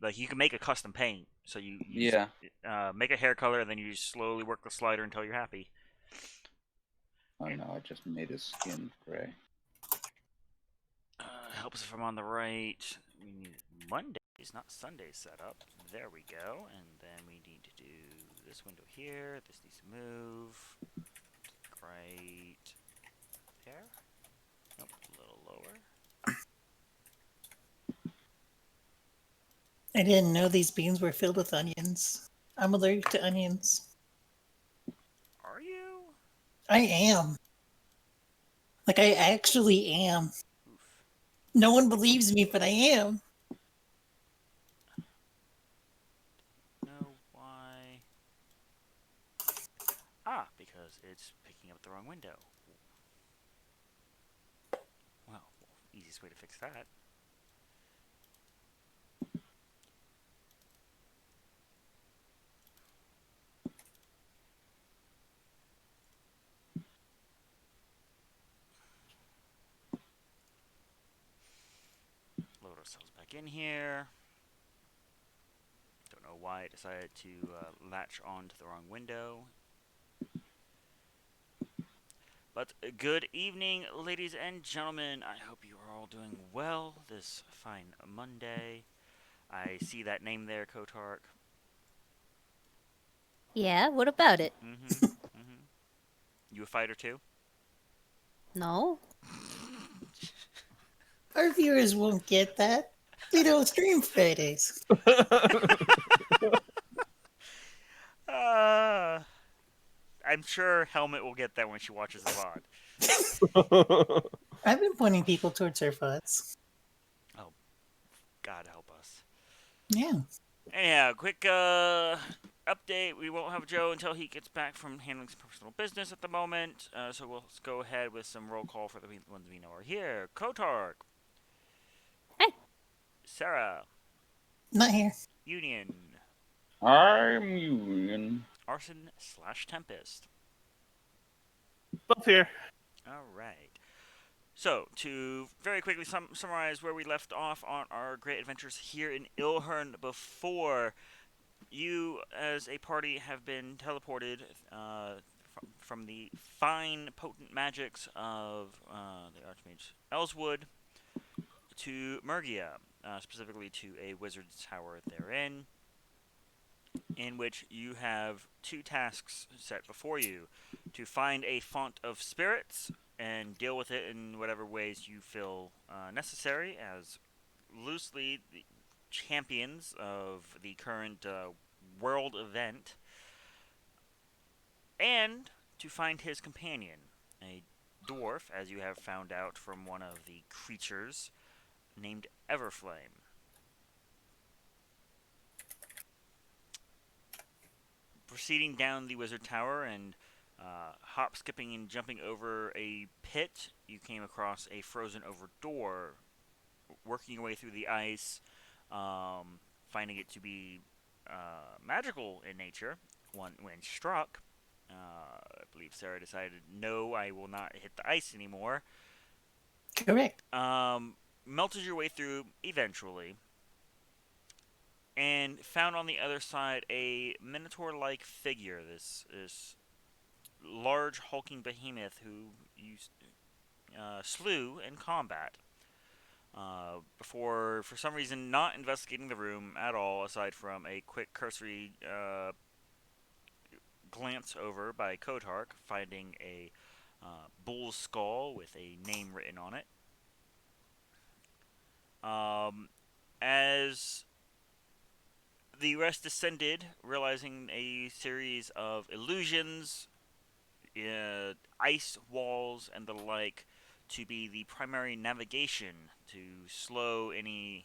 like you can make a custom paint. So you just Yeah. make a hair color, and then you just slowly work the slider until you're happy. Oh no, I just made his skin gray. Helps if I'm on the right. We need Mondays, not Sundays set up. There we go. And then we need to do this window here. This needs to move. Right there. Nope, a little lower. I didn't know these beans were filled with onions. I'm allergic to onions. Are you? I am. Like, I actually am. Oof. No one believes me, but I am. Know why? Ah, because it's picking up the wrong window. Well, easiest way to fix that. Load ourselves back in here. Don't know why it decided to latch onto the wrong window. But good evening, ladies and gentlemen. I hope you are all doing well this fine Monday. I see that name there, Kotark. Yeah, what about it? Mm-hmm. Mm-hmm. You a fighter too? No? Our viewers won't get that. We don't stream Fridays. uh, I'm sure Helmet will get that when she watches the VOD. I've been pointing people towards our thoughts. Oh, God help us. Yeah. Anyhow, quick update. We won't have Joe until he gets back from handling some personal business at the moment. So we'll go ahead with some roll call for the ones we know are here. Kotark. Hey. Sarah. Not here. Union. I'm Union. Arson slash Tempest. Both here. All right. So, to very quickly summarize where we left off on our great adventures here in Ilhern before, you as a party have been teleported from the fine, potent magics of the Archmage Elswood to Mergia, specifically to a wizard's tower therein, in which you have two tasks set before you: to find a font of spirits and deal with it in whatever ways you feel necessary as loosely the champions of the current world event, and to find his companion, a dwarf, as you have found out from one of the creatures, named Everflame. Proceeding down the wizard tower and hop, skipping, and jumping over a pit, you came across a frozen over door. Working your way through the ice, finding it to be magical in nature, when struck, I believe Sarah decided, no, I will not hit the ice anymore. Correct. Melted your way through eventually, and found on the other side a minotaur-like figure. This large hulking behemoth who you slew in combat. Before, for some reason, not investigating the room at all, aside from a quick cursory glance over by Kotark, finding a bull's skull with a name written on it. As the rest descended, realizing a series of illusions, ice walls, and the like to be the primary navigation to slow any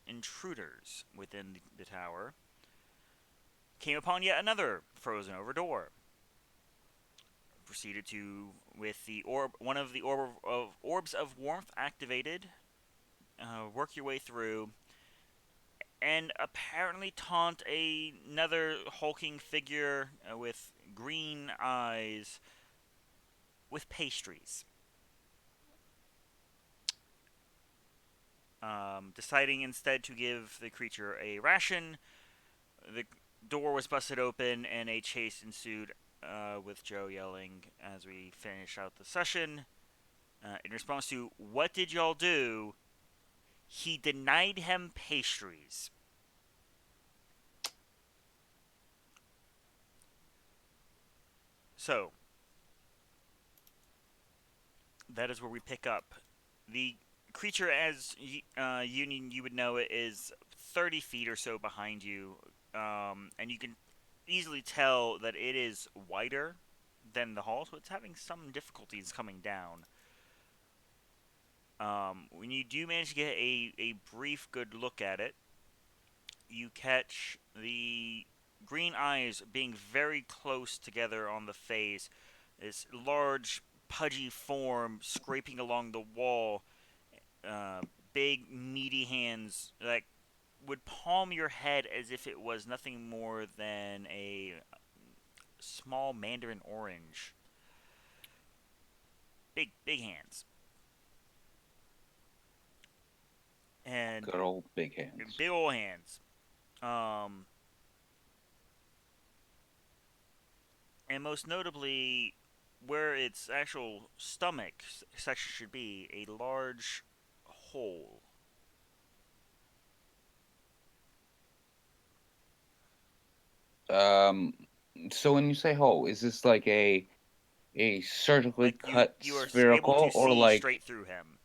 intruders within the tower, came upon yet another frozen over door. Proceeded to, with the one of the orbs of warmth activated, work your way through, and apparently taunt another hulking figure with green eyes with pastries. Deciding instead to give the creature a ration, the door was busted open and a chase ensued, with Joe yelling as we finish out the session. In response to, "What did y'all do?" he denied him pastries. So, that is where we pick up. The creature, as Union, you would know it, is 30 feet or so behind you, and you can easily tell that it is wider than the hall, so it's having some difficulties coming down. When you do manage to get a brief good look at it, you catch the green eyes being very close together on the face. This large, pudgy form scraping along the wall. Big, meaty hands that would palm your head as if it was nothing more than a small mandarin orange. Big, big hands. And Good old big hands. big old hands. Um, and most notably, where its actual stomach section should be, a large hole. Um, so when you say hole, is this like a surgically Like you, cut you are able to spherical, or see like straight through him.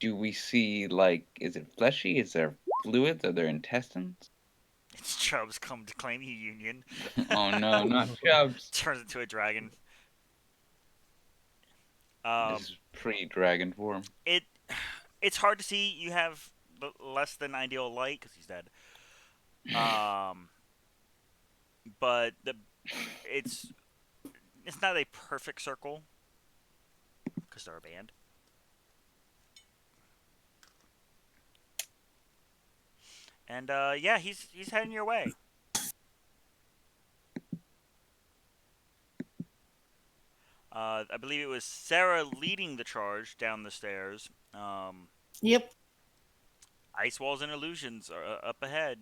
do we see like is it fleshy? Is there fluids? Are there intestines? Its chubs come to claim you, Union. Oh no, not chubs. Turns into a dragon. This Um, is pre-dragon form. it it's hard to see. You have less than ideal light because he's dead. Um, but it's it's not a perfect circle because they're a band. And yeah, he's heading your way. I believe it was Sarah leading the charge down the stairs. Yep. Ice walls and illusions are up ahead.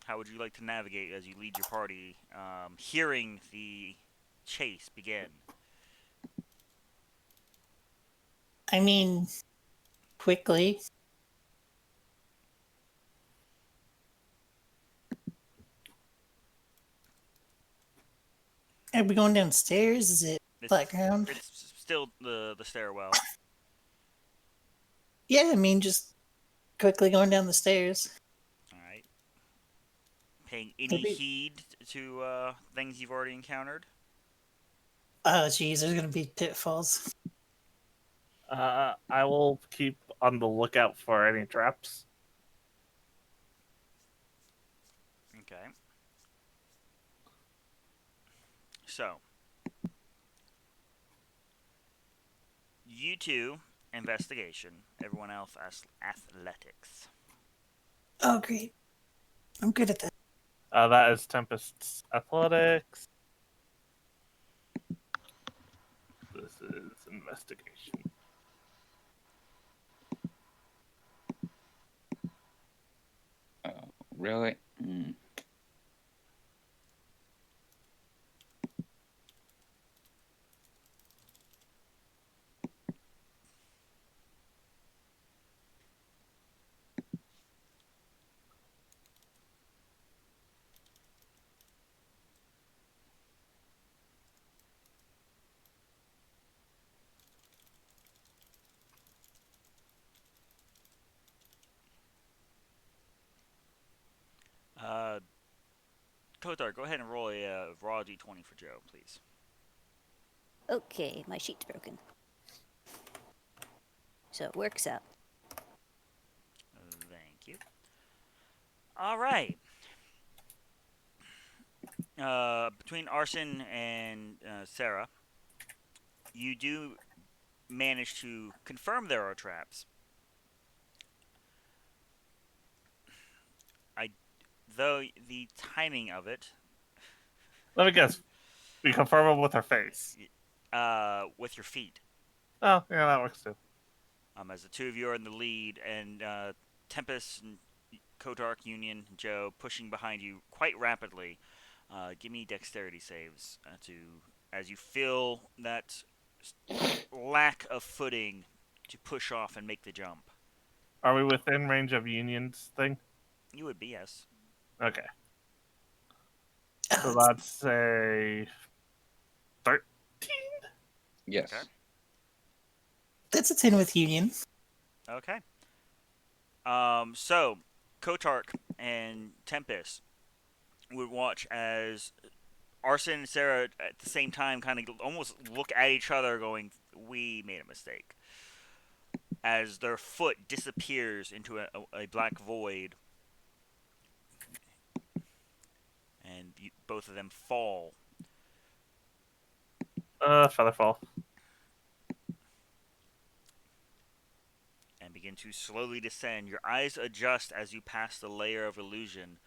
How would you like to navigate as you lead your party, hearing the chase begin? I mean, quickly. Are we going downstairs? Is it flat ground? It's still the stairwell. Yeah, I mean, just quickly going down the stairs. All right. Paying any Maybe. heed to things you've already encountered? Oh, geez, there's gonna be pitfalls. I will keep on the lookout for any traps. Okay. So, you two, investigation. Everyone else, athletics. Oh, great. I'm good at that. That is Tempest's athletics. This is investigation. Really? Mm. Uh, Kotar, go ahead and roll a raw d20 for Joe, please. Okay, my sheet's broken. So it works out. Thank you. All right. Between Arson and Sarah, you do manage to confirm there are traps. Though the timing of it, Let me guess. We confirm it with her face. with your feet. Oh, yeah, that works too. As the two of you are in the lead, and Tempest and Kotark, Union, and Joe pushing behind you quite rapidly. Give me dexterity saves as you feel that lack of footing to push off and make the jump. Are we within range of Union's thing? You would be, yes. Okay. So Oh, that's a 13? Yes. Okay. that's a 10 with Union. Okay. So Kotark and Tempest would watch as Arson and Sarah at the same time kind of almost look at each other, going, "We made a mistake." As their foot disappears into a black void, and both of them fall Featherfall. and begin to slowly descend. Your eyes adjust as you pass the layer of illusion,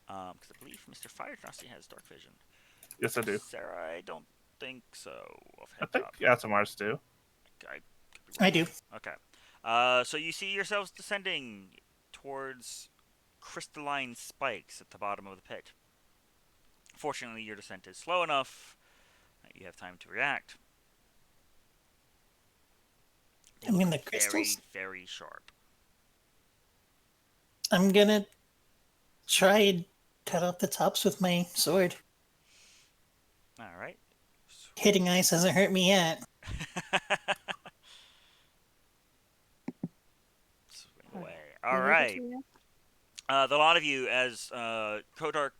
because I believe Mr. Fire Frosty has dark vision. Yes, I do. Sarah, I don't think so. I Heads think up. SMRs do. I could be I wrong. do. Okay. So you see yourselves descending towards crystalline spikes at the bottom of the pit. Fortunately, your descent is slow enough that you have time to react. They I'm look gonna very, crystals. very sharp. I'm gonna try and cut off the tops with my sword. All right. Hitting ice hasn't hurt me yet. Swing away. All right. The lot of you, as Kodark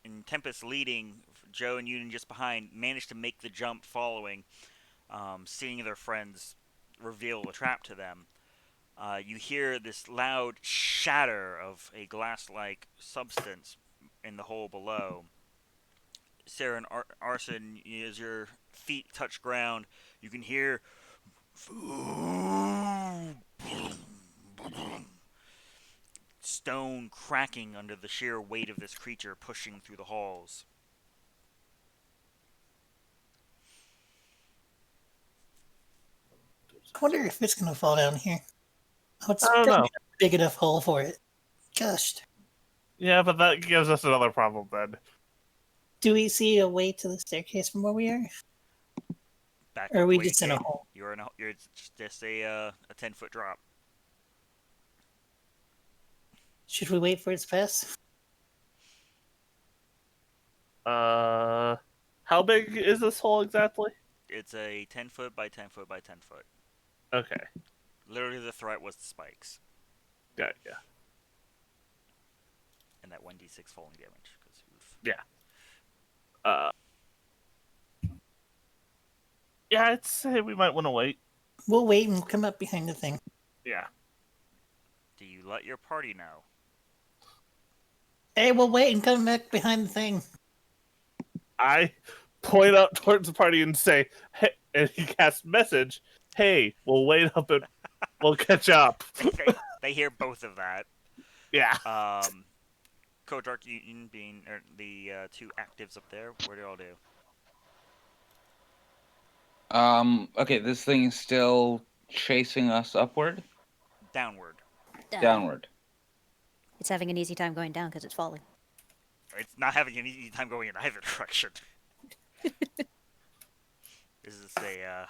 and Tempest leading, Joe and Union just behind, managed to make the jump following, seeing their friends reveal the trap to them. You hear this loud shatter of a glass-like substance in the hole below. Sarah and Arson, as your feet touch ground, you can hear stone cracking under the sheer weight of this creature pushing through the halls. I wonder if it's gonna fall down here. Oh, it's I don't probably know. a big enough hole for it. Gosh. Yeah, but that gives us another problem then. Do we see a way to the staircase from where we are? Back Or up are to we where you just in a came. hole? You're just a 10-foot drop. Should we wait for its pass? How big is this hole exactly? It's a 10-foot by 10-foot by 10-foot. Okay, Literally, the threat was the spikes got it, yeah. and that 1d6 falling damage. Uh, yeah, I'd say we might want to wait. We'll wait and come up behind the thing. Yeah. Do you let your party know? Hey, we'll wait and come back behind the thing. I point up towards the party and say, "Hey," and he casts message. Hey, we'll wait up and we'll catch up. They hear both of that. Yeah. Kodark Union being the two actives up there. What do y'all do? Okay, this thing is still chasing us upward? Downward. Downward. It's having an easy time going down because it's falling. It's not having an easy time going in either direction. This is a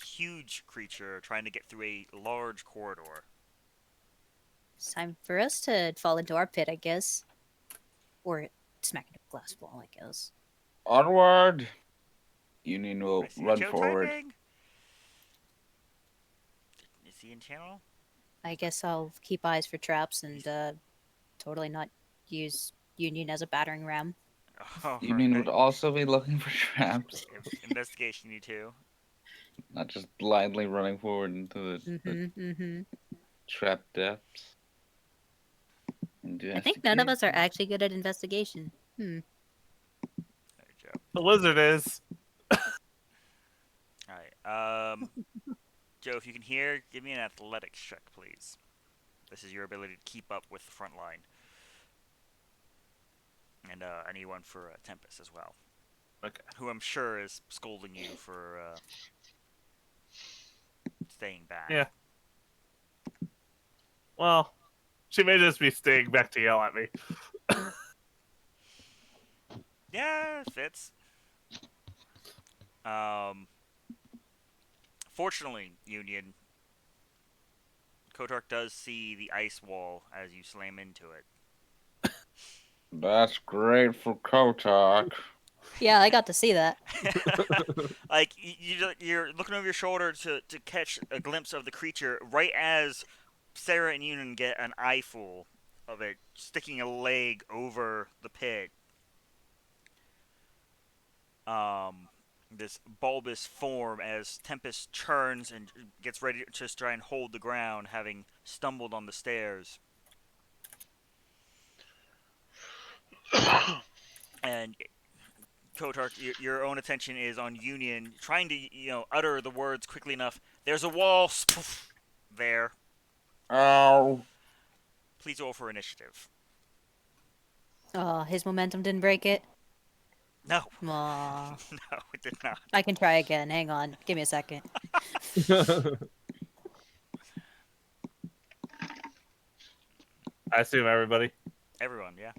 huge creature trying to get through a large corridor. It's time for us to fall into our pit, I guess. Or smack into a glass wall, I guess. Onward! Union will I see run Joe forward. typing. Is he in channel? I guess I'll keep eyes for traps and totally not use Union as a battering ram. Oh, Union would right. also be looking for traps, Investigation, you two. not just blindly running forward into the trap depths. I think none of us are actually good at investigation. There, Joe. The wizard is. All right. Joe, if you can hear, give me an athletics check, please. This is your ability to keep up with the front line. And I need one for Tempest as well. Okay. who I'm sure is scolding you for staying back. Yeah. Well, she may just be staying back to yell at me. Yeah, it fits. Fortunately, Union, Kotark does see the ice wall as you slam into it. That's great for Kotak. Yeah, I got to see that. Like you're looking over your shoulder to catch a glimpse of the creature right as Sarah and Union get an eyeful of it sticking a leg over the pit. This bulbous form as Tempest churns and gets ready to try and hold the ground, having stumbled on the stairs. And Kotark, your own attention is on Union, trying to utter the words quickly enough. There's a wall. There. Ow. Please roll for initiative. Oh, his momentum didn't break it. No. Aw. No, it did not. I can try again. Hang on. Give me a second. I assume everybody. Everyone, yeah.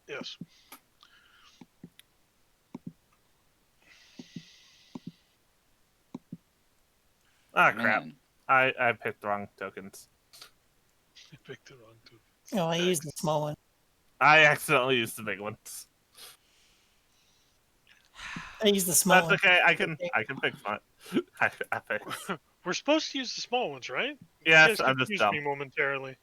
Yes. Ah, crap. Man. I picked the wrong tokens. You picked the wrong two. Oh, I used the small one. I accidentally used the big ones. I used the small That's one. okay. I can fix mine. I fix. We're supposed to use the small ones, right? Yes, You guys I'm just confused dumb. me momentarily.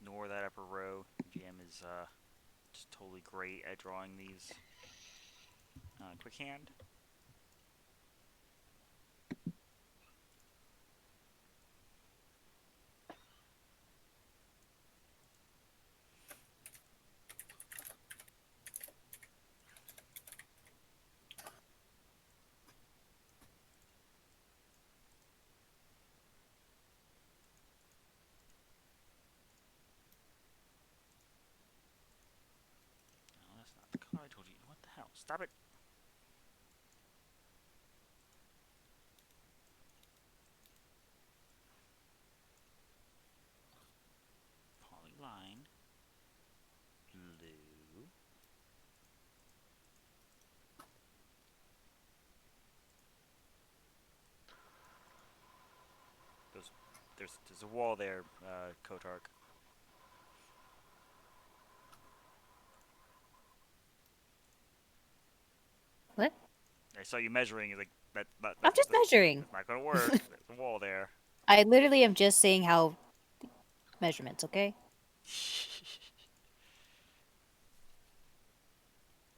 Ignore that upper row. GM is just totally great at drawing these. Quick hand. No, that's not the card I told you. What the hell? Stop it. Polyline. Blue. There's a wall there, Kotark. What? I saw you measuring. Like I'm just measuring. That's not gonna work. There's a wall there. I literally am just saying how measurements, okay?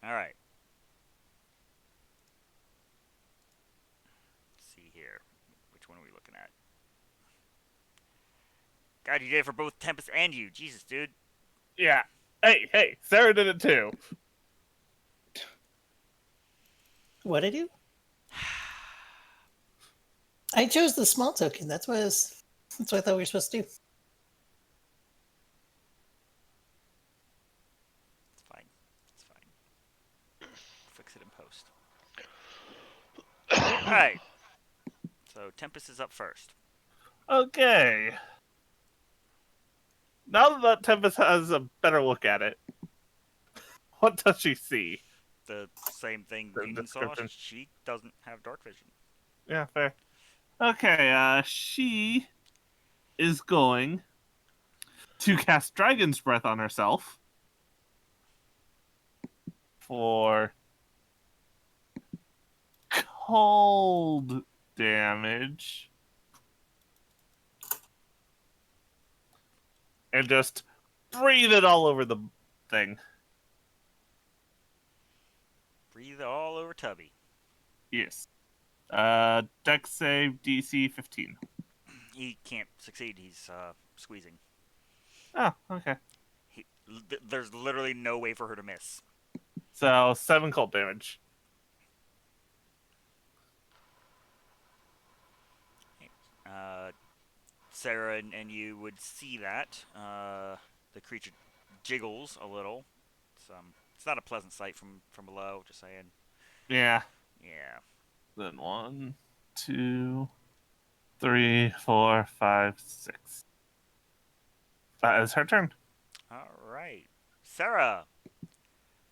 All right. Let's see here. Which one are we looking at? God, you did it for both Tempest and you. Jesus, dude. Yeah. Hey, Sarah did it too. What did I do? I chose the small token. That's what I thought we were supposed to do. It's fine. It's fine. Fix it in post. All right. So Tempest is up first. Okay. Now that Tempest has a better look at it, what does she see? The same thing The Union saw. description. She doesn't have dark vision. Yeah, fair. Okay, she is going to cast Dragon's Breath on herself for cold damage. And just breathe it all over the thing. Breathe all over Tubby. Yes. Dex save DC 15. He can't succeed. He's squeezing. Oh, okay. There's literally no way for her to miss. So 7 cold damage. Sarah and you would see that. The creature jiggles a little. It's not a pleasant sight from below, just saying. Yeah. Yeah. Then 1, 2, 3, 4, 5, 6. That is her turn. Alright. Sarah,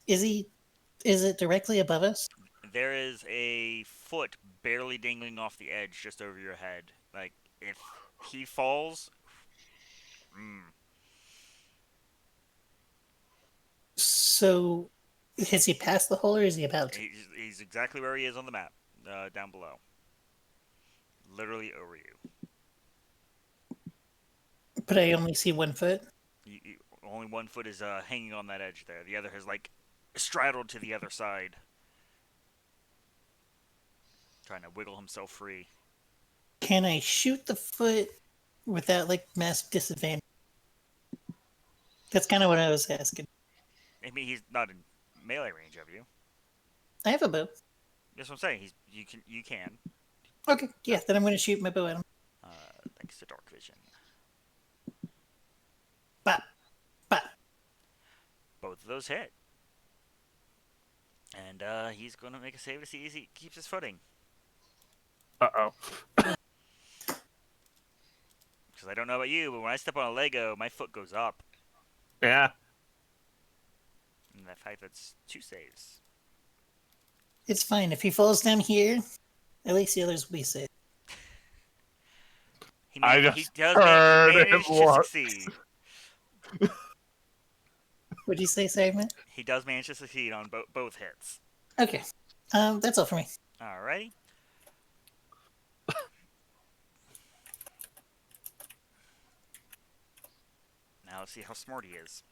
Is it directly above us? there is a foot barely dangling off the edge just over your head. Like, if he falls... So, has he passed the hole or is he about to? He's exactly where he is on the map, down below. Literally over you. But I only see 1 foot. Only 1 foot is hanging on that edge there. The other has, like, straddled to the other side. Trying to wiggle himself free. Can I shoot the foot without, like, massive disadvantage? That's kind of what I was asking. I mean, he's not in melee range of you. I have a bow. That's what I'm saying. You can. Okay, yeah, then I'm going to shoot my bow at him. Thanks to dark vision. Bop, bop. Both of those hit. And he's going to make a save to see if he keeps his footing. Uh-oh. Because I don't know about you, but when I step on a Lego, my foot goes up. Yeah. And the fact that's 2 saves. It's fine. If he falls down here, at least the others will be safe. He just does heard manage him to look. succeed. What'd you say, Simon? He does manage to succeed on both hits. Okay. That's all for me. Alrighty. Now let's see how smart he is.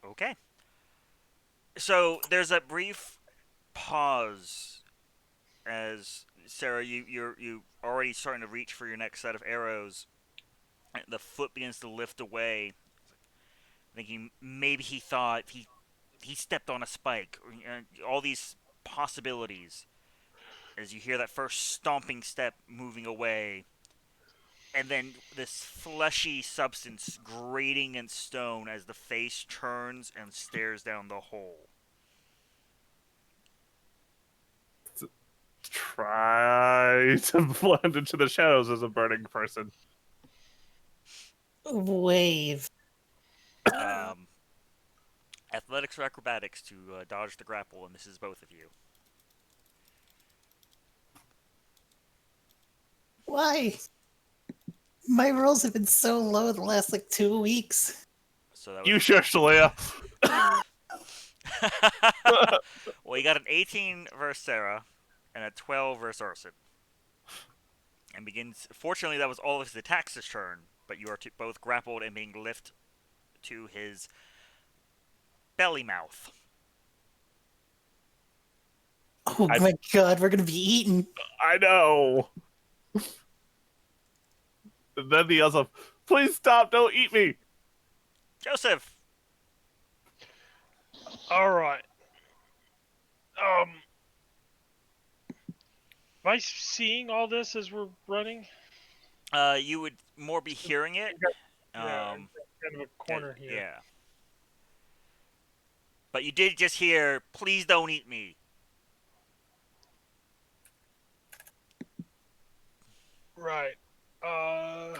Okay. So there's a brief pause as Sarah, you already starting to reach for your next set of arrows. The foot begins to lift away, thinking maybe he thought he stepped on a spike. All these possibilities. As you hear that first stomping step moving away, and then this fleshy substance grating in stone as the face turns and stares down the hole. Try to blend into the shadows as a burning person. Wave. Athletics or acrobatics to dodge the grapple, and this is both of you. Why? My rolls have been so low the last, 2 weeks. So that You was... shush, Leia. Well, you got an 18 versus Sarah, and a 12 versus Urson. And begins... Fortunately, that was all of his attacks this turn, but you are both grappled and being lifted to his belly mouth. Oh my god, we're gonna be eaten. I know. And then the other, please stop, don't eat me. Joseph! All right. Am I seeing all this as we're running? You would more be hearing it. Yeah, kind of a corner here. Yeah. But you did just hear, please don't eat me. Right. Can I?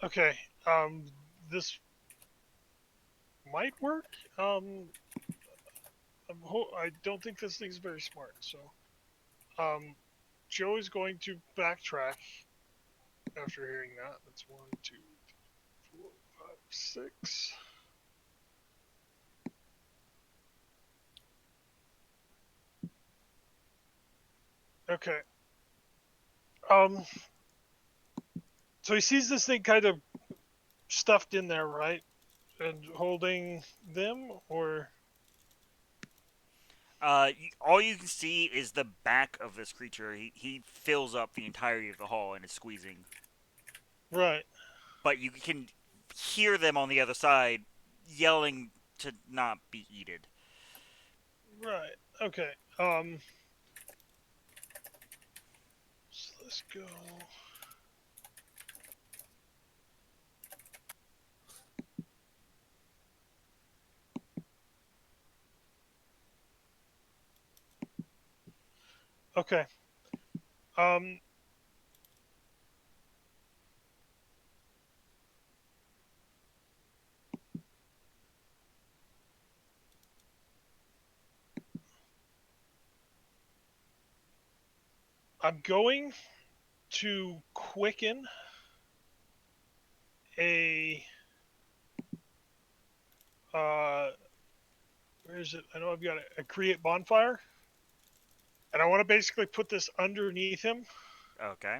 Okay. This might work. I don't think this thing's very smart. So, Joe is going to backtrack after hearing that. That's 1, 2, 3, 4, 5, 6. Okay. Um. So he sees this thing kind of stuffed in there, right? And holding them, or All you can see is the back of this creature. He fills up the entirety of the hall and is squeezing. right, But you can hear them on the other side yelling to not be eaten. right. Okay. So let's go. Okay. Um. I'm going to quicken a uh where is it? I know I've got a create bonfire, and I want to basically put this underneath him Okay.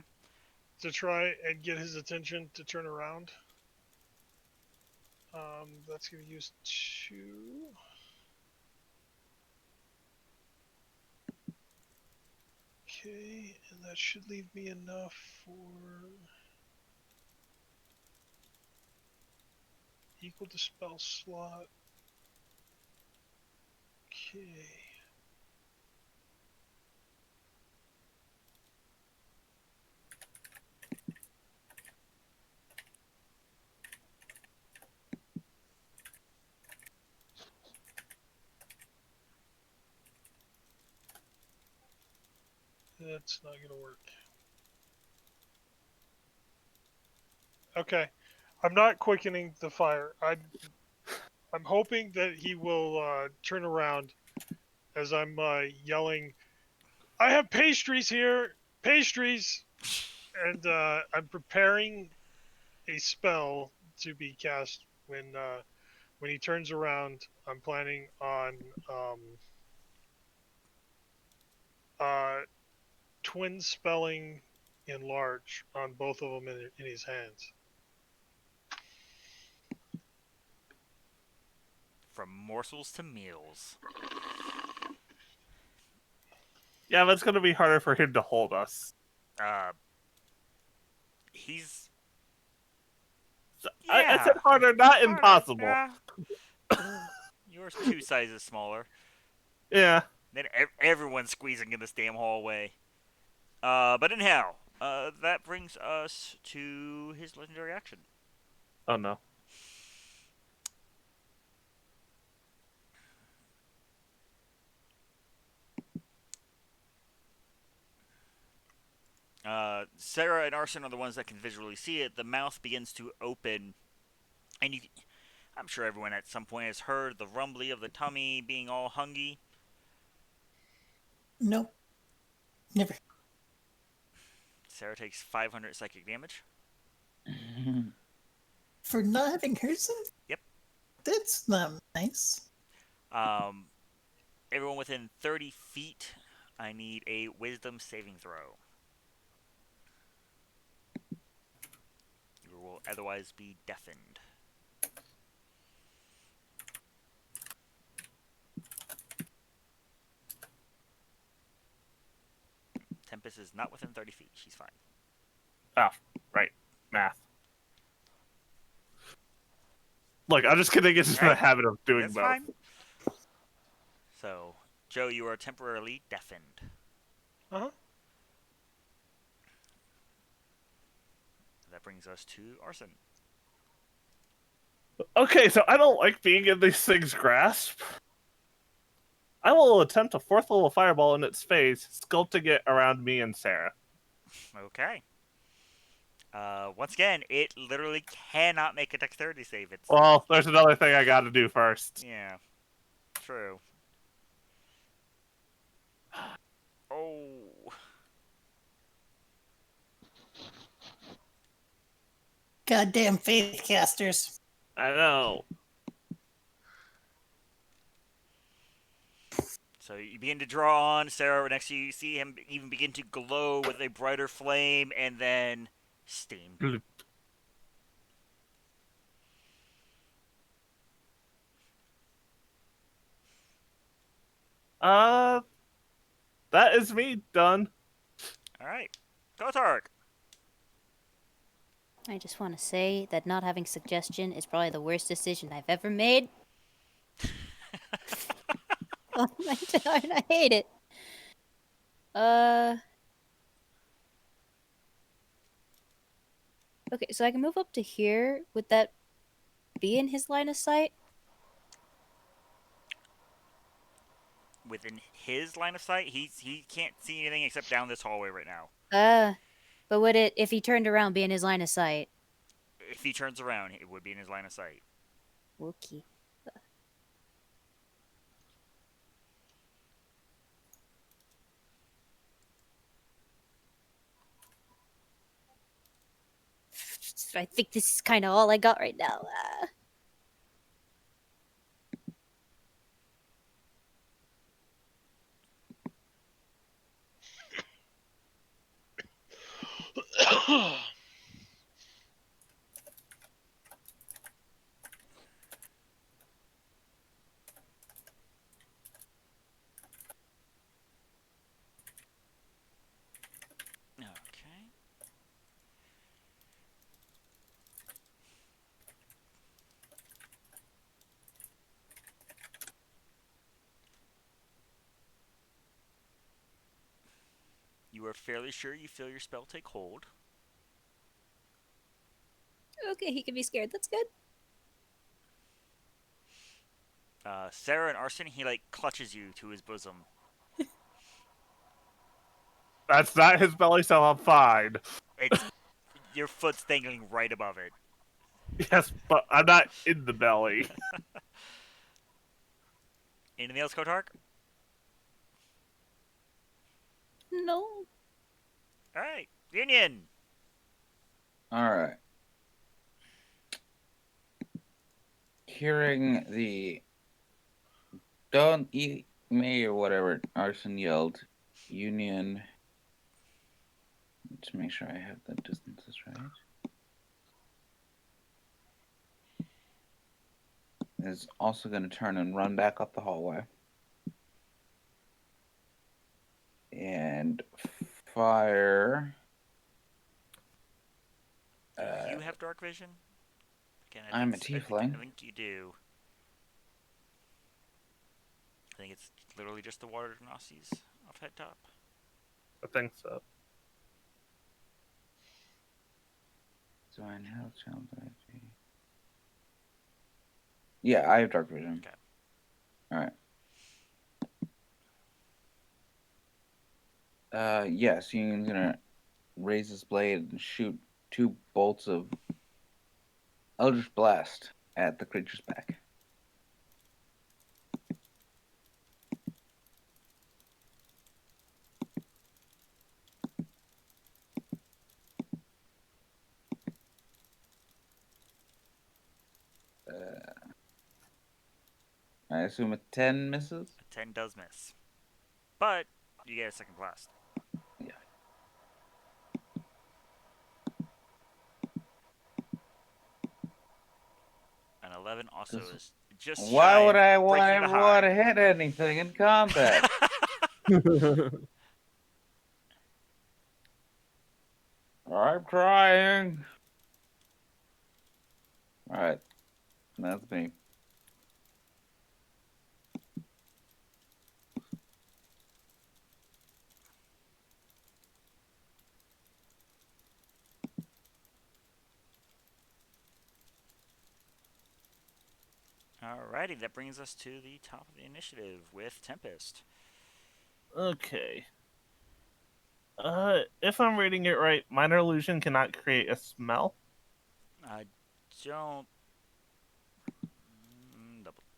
to try and get his attention to turn around. That's going to use 2. Okay, and that should leave me enough for equal to spell slot. Okay. That's not going to work. Okay. I'm not quickening the fire. I'm hoping that he will turn around as I'm yelling, "I have pastries here, pastries!" And I'm preparing a spell to be cast when he turns around. I'm planning on uh, twin spelling enlarge on both of them in his hands. From morsels to meals. Yeah, but it's gonna be harder for him to hold us. Uh, he's I said yeah. harder, not Harder. impossible. Yeah. Yours 2 sizes smaller. Yeah. Then everyone's squeezing in this damn hallway. But anyhow, that brings us to his legendary action. Oh no. Sarah and Arson are the ones that can visually see it. The mouth begins to open, and I'm sure everyone at some point has heard the rumbly of the tummy being all hungry. Nope. Never. Sarah takes 500 psychic damage. For not having heard something? Yep. That's not nice. Um, everyone within 30 feet, I need a wisdom saving throw. You will otherwise be deafened. Tempest is not within 30 feet. She's fine. Oh, right. Math. Look, I'm just gonna get into the Right. habit of doing That's both. fine. So, Joe, you are temporarily deafened. Uh-huh. That brings us to Arson. Okay, so I don't like being in these things' grasp. I will attempt a 4th level fireball in its face, sculpting it around me and Sarah. Okay. Once again, it literally cannot make a dexterity save. It's Well, there's another thing I got to do first. yeah, true. Oh, Goddamn faith casters. I know. so you begin to draw on Sarah. Next to you, you see him even begin to glow with a brighter flame, and then steam. Bloop. Uh, that is me done. All right, Kotark. I just want to say that not having suggestion is probably the worst decision I've ever made. Oh my god, I hate it. Okay, so I can move up to here. Would that be in his line of sight? Within his line of sight, he can't see anything except down this hallway right now. But would it, if he turned around, be in his line of sight? If he turns around, it would be in his line of sight. Okay. I think this is kind of all I got right now. Okay. You are fairly sure you feel your spell take hold. Okay, he can be scared. That's good. Sarah and Arson, he like clutches you to his bosom. That's not his belly, so I'm fine. It's your foot's dangling right above it. Yes, but I'm not in the belly. Anything else, Kotark? No. All right, Union. All right. Hearing the "Don't eat me" or whatever Arson yelled, Union. Let's make sure I have the distances right. Is also going to turn and run back up the hallway. And fire. Do you have dark vision? Again, I'm a I tiefling. think you do. I think it's literally just the water genasies off head top. I think so. Divine Health Challenge IG. Yeah, I have dark vision. Okay. Alright. Yes, Union's gonna raise his blade and shoot 2 bolts of Eldritch Blast at the creature's back. I assume a 10 misses? A 10 does miss. But you get a second blast. Yeah. An 11 also is just Why shy would of I want breaking the everyone to high. hit anything in combat? I'm trying. Alright. That's me. Alrighty, that brings us to the top of the initiative with Tempest. Okay. If I'm reading it right, minor illusion cannot create a smell. I don't.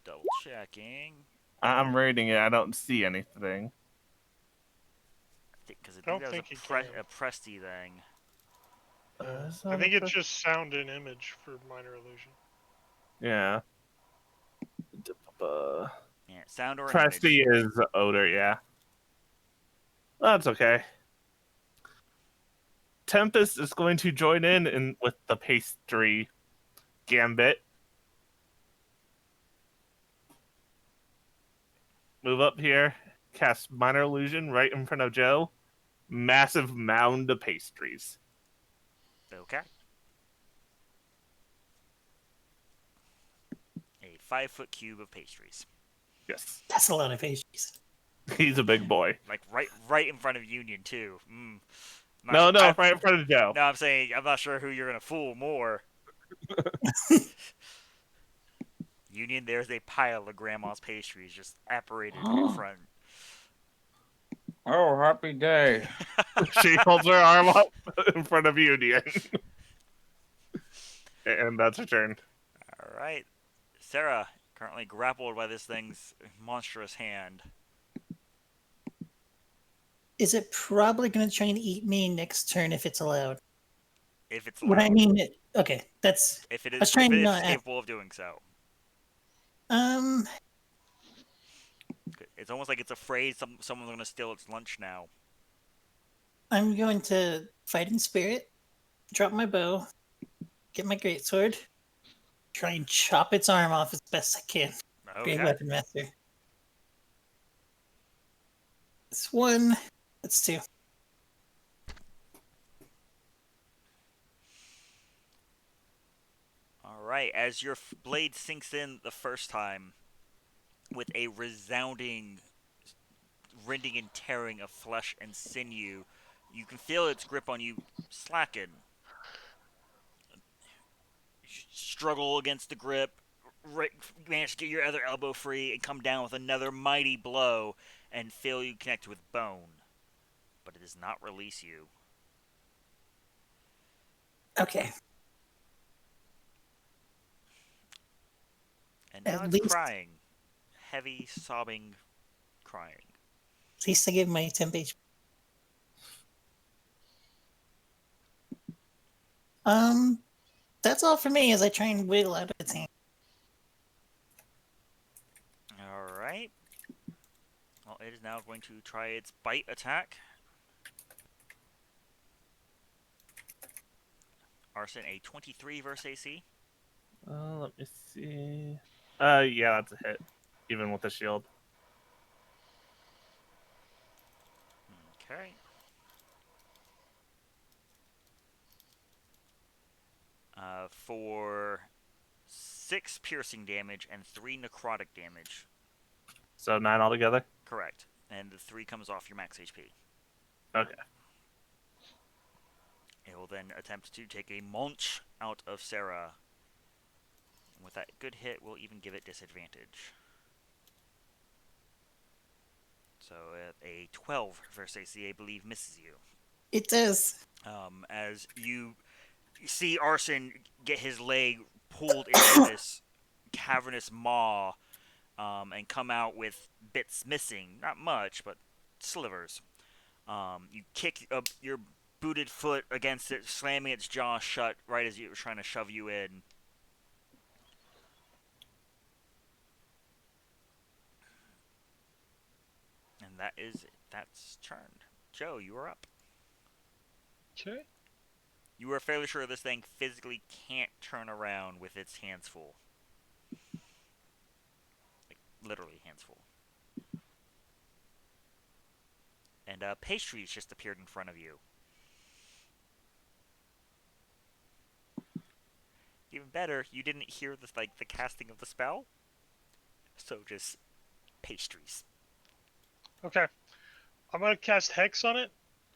Double checking. I'm reading it. I don't see anything. Because I I think don't that was think it can. a Presty thing. Is I that think a it's just sound and image for minor illusion. Yeah. Yeah, sound or an Presty image. is odor, yeah. That's okay. Tempest is going to join in with the pastry gambit. Move up here. Cast minor illusion right in front of Joe. Massive mound of pastries. Okay. A 5-foot cube of pastries. Yes. That's a lot of pastries. He's a big boy. Like right in front of Union too. No, right in front of Joe. No, I'm saying I'm not sure who you're gonna fool more. Union, there's a pile of grandma's pastries just apparated in front. Oh, happy day. She holds her arm up in front of Union. And that's her turn. All right, Sarah, currently grappled by this thing's monstrous hand. Is it probably going to try and eat me next turn if it's allowed? If it's What I allowed. mean, okay, that's. If it I is, was if trying it to is not. capable of doing so. Um, It's almost like it's afraid someone's gonna steal its lunch now. I'm going to fight in spirit, drop my bow, get my greatsword, try and chop its arm off as best I can. Be a Okay. weapon master. That's one. That's two. All right. As your blade sinks in the first time, with a resounding rending and tearing of flesh and sinew, you can feel its grip on you slacken. Struggle against the grip, manage to get your other elbow free, and come down with another mighty blow and feel you connect with bone. But it does not release you. Okay. And now At it's least, crying. Heavy, sobbing crying. at least I gave my temp HP. That's all for me as I try and wiggle out of its hand. Alright. Well, it is now going to try its bite attack. Arson, a 23 versus AC. Let me see. Yeah, that's a hit. Even with the shield. Okay. For 6 piercing damage and 3 necrotic damage. So 9 altogether? Correct. And the 3 comes off your max HP. Okay. It will then attempt to take a munch out of Sarah. With that good hit, we'll even give it disadvantage. So a 12 versus AC, I believe, misses you. It does. As you see Arson get his leg pulled into this cavernous maw, and come out with bits missing. Not much, but slivers. You kick your booted foot against it, slamming its jaw shut right as it was trying to shove you in. And that is it. That's turned. Joe, you are up. Okay. You are fairly sure this thing physically can't turn around with its hands full. Like, literally hands full. And pastries just appeared in front of you. Even better, you didn't hear the casting of the spell. So just pastries. Okay. I'm gonna cast Hex on it.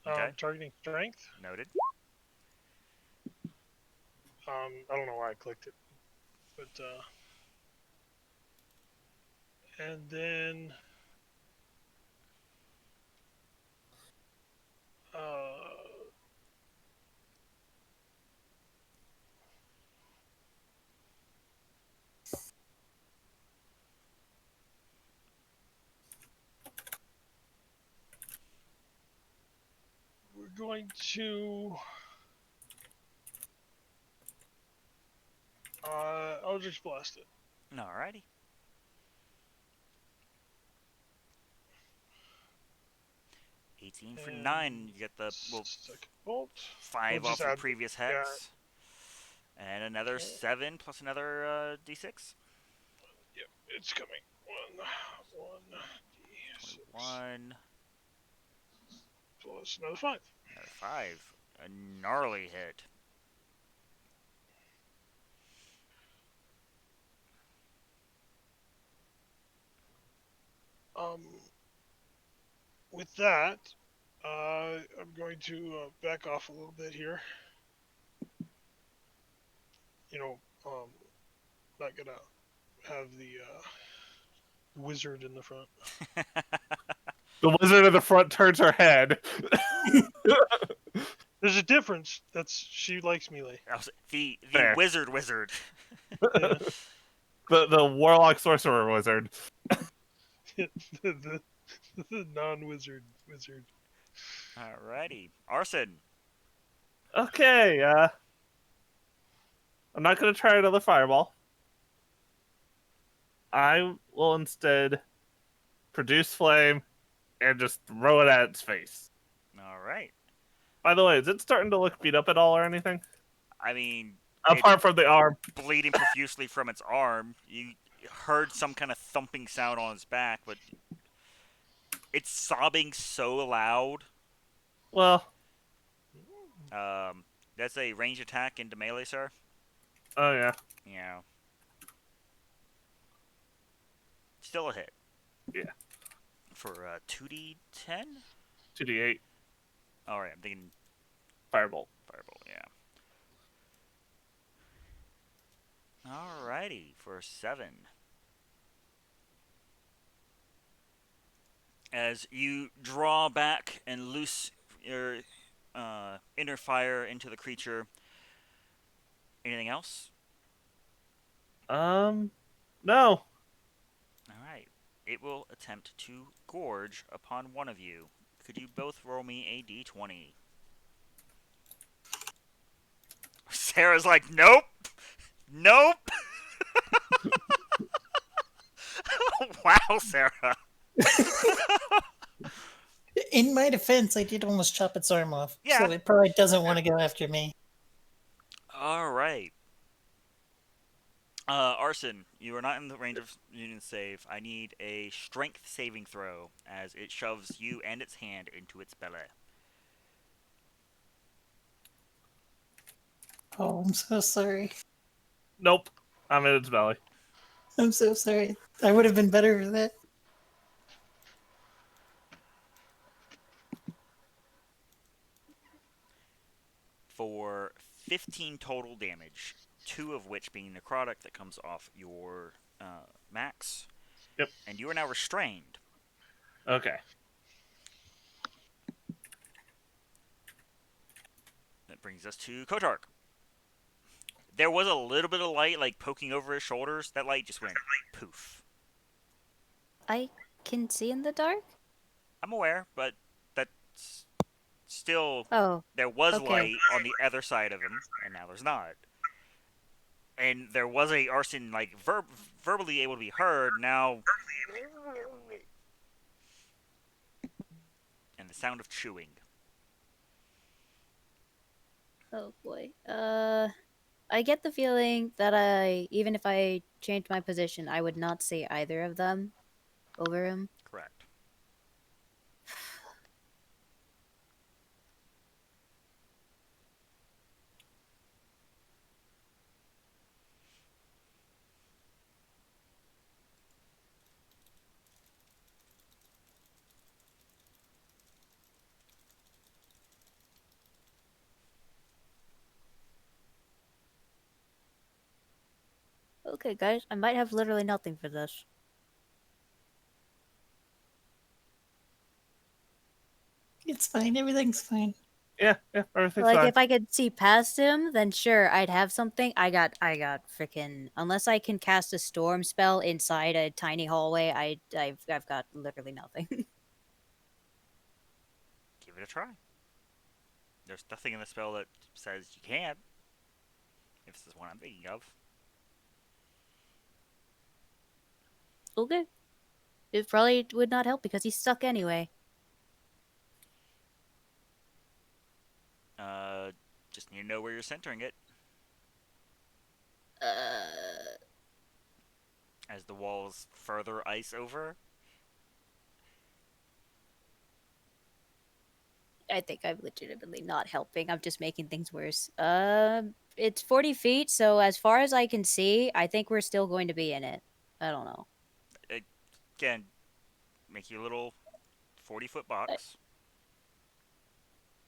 Okay. Targeting strength. Noted. I don't know why I clicked it, but and then going to Eldritch Blast it. Alrighty. For And 9, you get the second bolt. 5 We'll just off your add- previous yeah. hex. And another Okay. 7 plus another d6. Yep, it's coming. One d6 1, plus another 5. another 5. A gnarly hit. With that, I'm going to back off a little bit here. You know, not gonna have the wizard in the front. The wizard in the front turns her head. There's a difference. She likes melee. The Fair. wizard. Yeah. The warlock sorcerer wizard. the non-wizard wizard. Alrighty. Arson. Okay, I'm not gonna try another fireball. I will instead produce flame and just throw it at its face. Alright. By the way, is it starting to look beat up at all or anything? I mean, Apart from the arm. bleeding profusely from its arm. You heard some kind of thumping sound on its back, but it's sobbing so loud. Well, That's a range attack into melee, sir. oh yeah. Yeah. Still a hit. Yeah. For 2d10? 2d8 Alright, I'm thinking firebolt. fireball, yeah. Alrighty, for 7. As you draw back and loose your inner fire into the creature. Anything else? No. Alright. It will attempt to gorge upon one of you. Could you both roll me a d20? Sarah's like, nope! Nope! Wow, Sarah. In my defense, I did almost chop its arm off. Yeah. So it probably doesn't want to go after me. Alright. Arson, you are not in the range of Union save. I need a strength saving throw as it shoves you and its hand into its belly. Oh, I'm so sorry. Nope. I'm in its belly. I'm so sorry. I would have been better for that. For 15 total damage, 2 of which being necrotic that comes off your max. Yep. And you are now restrained. Okay. That brings us to Kotark. There was a little bit of light, like, poking over his shoulders. That light just went poof. I can see in the dark? I'm aware, but that's still... Oh, There was okay. light on the other side of him, and now there's not. And there was a arson, like, verbally able to be heard, now... And the sound of chewing. Oh boy. I get the feeling that even if I changed my position, I would not see either of them over him. Correct. Okay, guys, I might have literally nothing for this. It's fine. Everything's fine. Yeah, everything's Like, fine. if I could see past him, then sure, I'd have something. I got freaking. Unless I can cast a storm spell inside a tiny hallway, I've got literally nothing. Give it a try. There's nothing in the spell that says you can't. If this is what I'm thinking of. Okay. It probably would not help because he's stuck anyway. Just need to know where you're centering it. As the walls further ice over. I think I'm legitimately not helping. I'm just making things worse. It's 40 feet, so as far as I can see, I think we're still going to be in it. I don't know. Again, make you a little 40-foot box.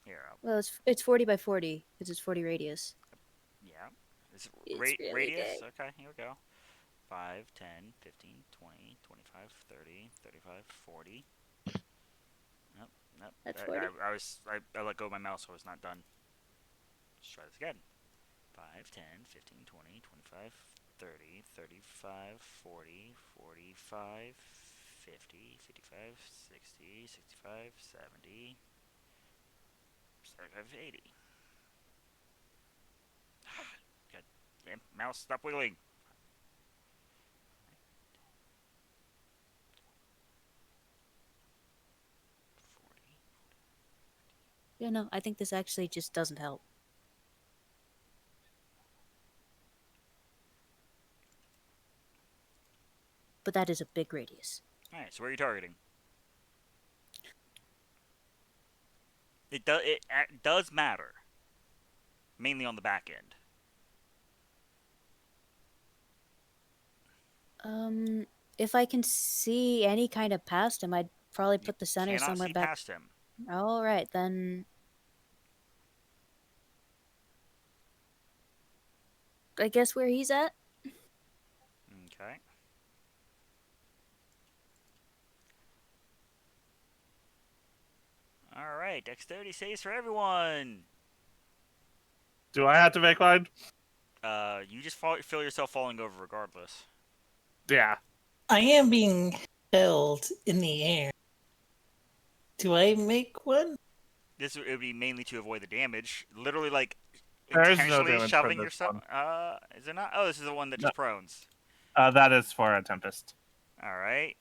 Here, Well, it's 40 by 40 because it's 40 radius. yeah. Is it It's really radius? big. Okay, here we go. 5, 10, 15, 20, 25, 30, 35, 40. Nope, nope. That's 40. I let go of my mouse, so I was not done. Let's try this again. 5, 10, 15, 20, 25, 30, 35, 40, 45, 50, 55, 60, 65, 70, 75, 80. God damn, mouse, stop wiggling. Yeah, no, I think this actually just doesn't help. But that is a big radius. Alright, so where are you targeting? It does matter. Mainly on the back end. If I can see any kind of past him, I'd probably You put the center cannot somewhere see back. past him. All right, then. I guess where he's at. Okay. Alright, dexterity saves for everyone. Do I have to make one? You just feel yourself falling over regardless. Yeah. I am being held in the air. Do I make one? This would be mainly to avoid the damage. Literally, like, There is no intentionally damage for shoving this yourself. one. Is there not? Oh, this is the one that No. just prones. That is for a Tempest. Alright.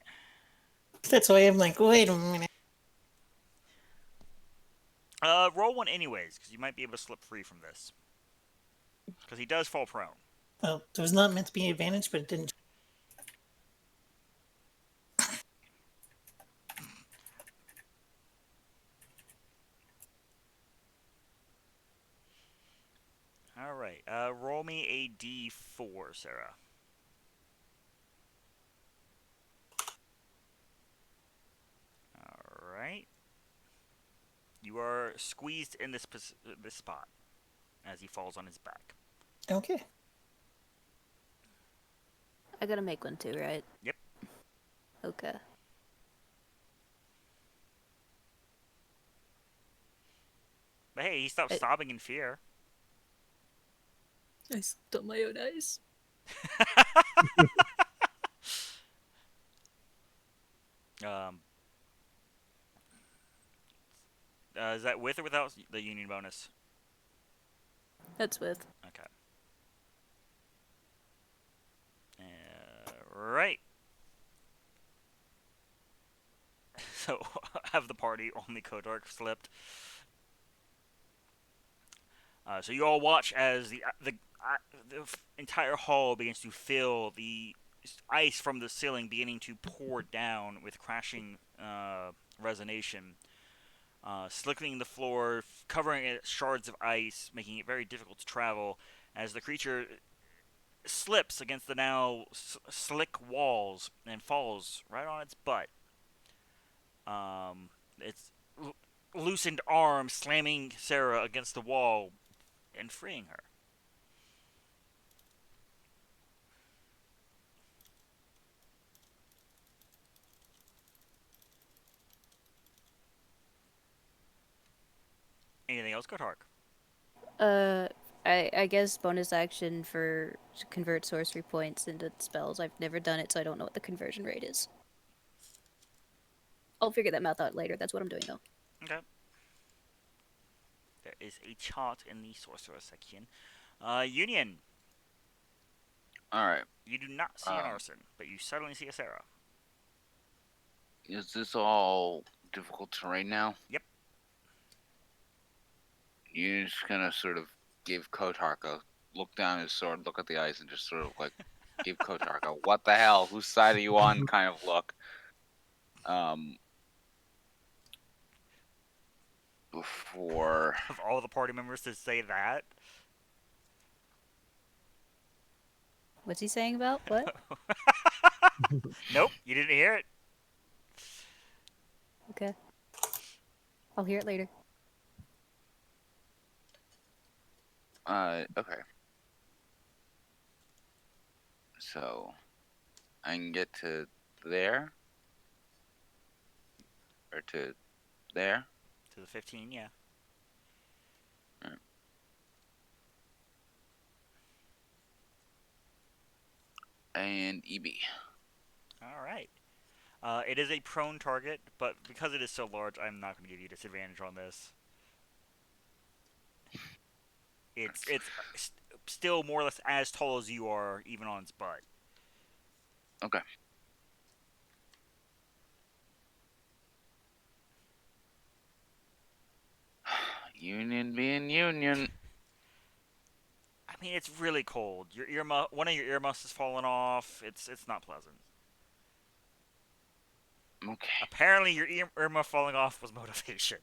That's why I'm like, wait a minute. Roll one anyways, because you might be able to slip free from this. Because he does fall prone. Well, there was not meant to be an advantage, but it didn't. Alright, roll me a d4, Sarah. Alright. You are squeezed in this spot as he falls on his back. Okay. I gotta make one too, right? Yep. Okay. But hey, he stopped sobbing in fear. I slipped on my own eyes. um, is that with or without the union bonus? That's with. Okay. Right. So, have the party, only Kodark slipped. So you all watch as the entire hall begins to fill, the ice from the ceiling beginning to pour down with crashing resonation, slicking the floor, covering it shards of ice, making it very difficult to travel as the creature slips against the now slick walls and falls right on its butt. Its loosened arm slamming Sarah against the wall and freeing her. Anything else, Kotark? I guess bonus action for convert sorcery points into spells. I've never done it, so I don't know what the conversion rate is. I'll figure that math out later. That's what I'm doing though. Okay. There is a chart in the sorcerer section. Union. All right. You do not see an arson, but you suddenly see a Sarah. Is this all difficult terrain now? Yep. You're just gonna sort of give Kotark a look down his sword, look at the ice, and just sort of like give Kotark a "what the hell? Whose side are you on?" kind of look. Before Of all the party members to say that. What's he saying about what? Nope, you didn't hear it. Okay. I'll hear it later. okay. So I can get to there or to there. To the 15, yeah. Right. And EB. All right. It is a prone target, but because it is so large, I'm not going to give you disadvantage on this. It's still more or less as tall as you are, even on its butt. Okay. Union being union. I mean, it's really cold. One of your earmuffs has fallen off. It's not pleasant. Okay. Apparently, your earmuff falling off was motivation.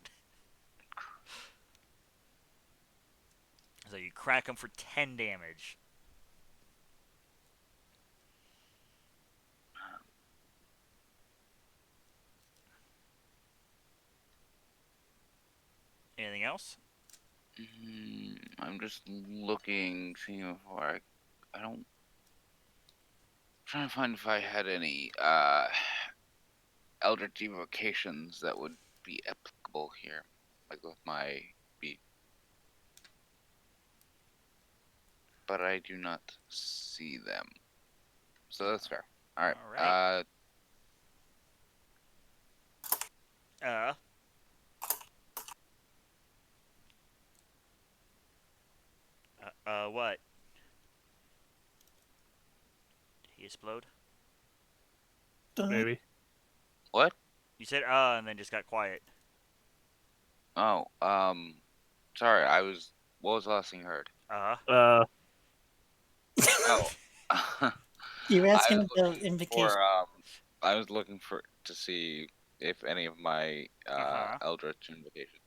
So you crack him for 10 damage. Anything else? I'm just looking, seeing if I don't. Trying to find if I had any Eldritch evocations that would be applicable here, like with my beat. But I do not see them, so that's fair. All right. All right. What? Did he explode? Maybe. What? You said and then just got quiet. Oh, sorry. What was the last thing you heard? Uh, Oh, You were I asking was about looking invocation. I was looking to see if any of my Eldritch invocations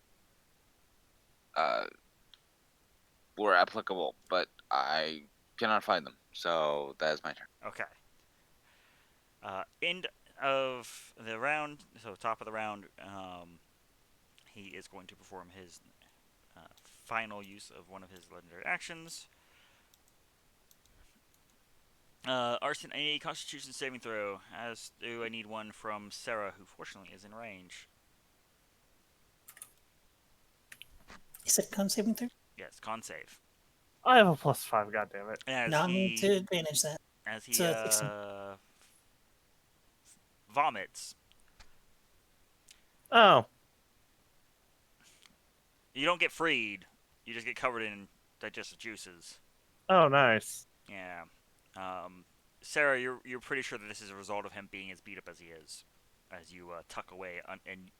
were applicable, but I cannot find them. So that is my turn. Okay. End of the round. So top of the round. He is going to perform his final use of one of his legendary actions. Arson, I need a Constitution saving throw. As do I need one from Sarah, who fortunately is in range. You said con saving throw? Yes, con save. I have a +5. God damn it. As Not me he to advantage that. as he So that's 16. Vomits. Oh, You don't get freed. You just get covered in digestive juices. oh, nice. Yeah. Sarah, you're pretty sure that this is a result of him being as beat up as he is, as you tuck away and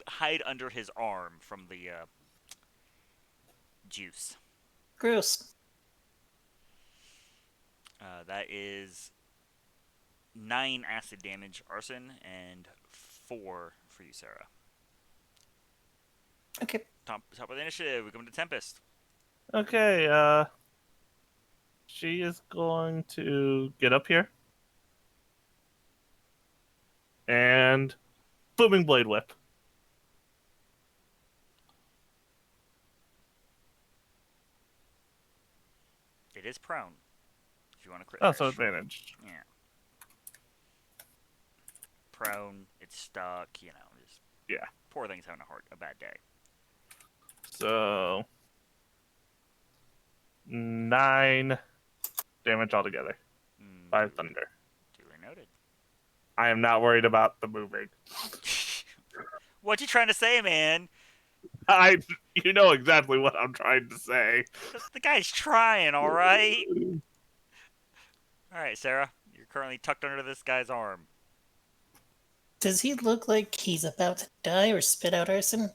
hide under his arm from the juice. Gross. That is 9 acid damage, Arson, and 4 for you, Sarah. Okay. Top of the initiative, we come to Tempest. Okay, she is going to get up here. And booming blade whip. It is prone. If you want to crit. Oh, so crash. advantage. Yeah. Prone, it's stuck, just Yeah. poor thing's having a bad day. So 9 damage altogether. 5 thunder. Duly noted. I am not worried about the moving. What you trying to say, man? You know exactly what I'm trying to say. The guy's trying, all right. All right, Sarah, you're currently tucked under this guy's arm. Does he look like he's about to die or spit out arson?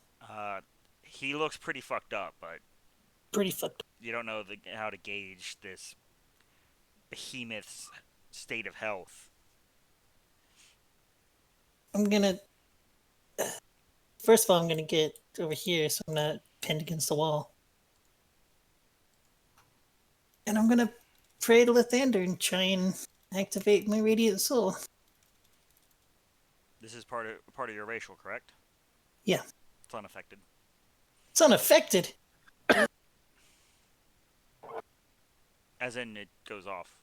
He looks pretty fucked up, but Pretty fucked. you don't know how to gauge this behemoth's state of health. I'm gonna. First of all, I'm gonna get over here so I'm not pinned against the wall. And I'm gonna pray to Lathander and try and activate my radiant soul. This is part of your racial, correct? Yeah. It's unaffected. It's unaffected. As in, it goes off.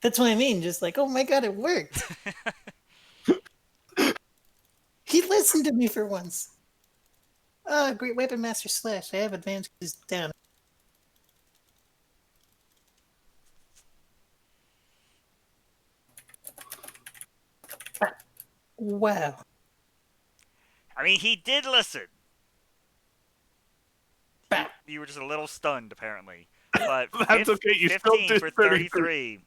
That's what I mean. Just like, oh my god, it worked. He listened to me for once. Great Weapon Master Slash. I have advantages down. Wow. I mean, he did listen. Bah. You were just a little stunned, apparently. But That's okay. You still 15 did for 33.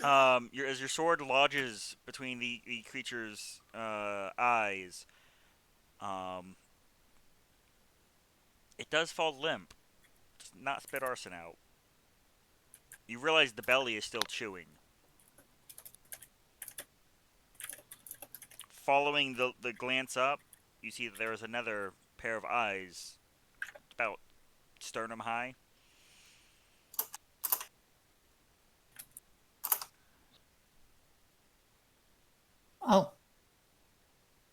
33. As your sword lodges between the creature's eyes, it does fall limp. Does not spit arson out. You realize the belly is still chewing. Following the glance up, you see that there is another pair of eyes about sternum high. Oh.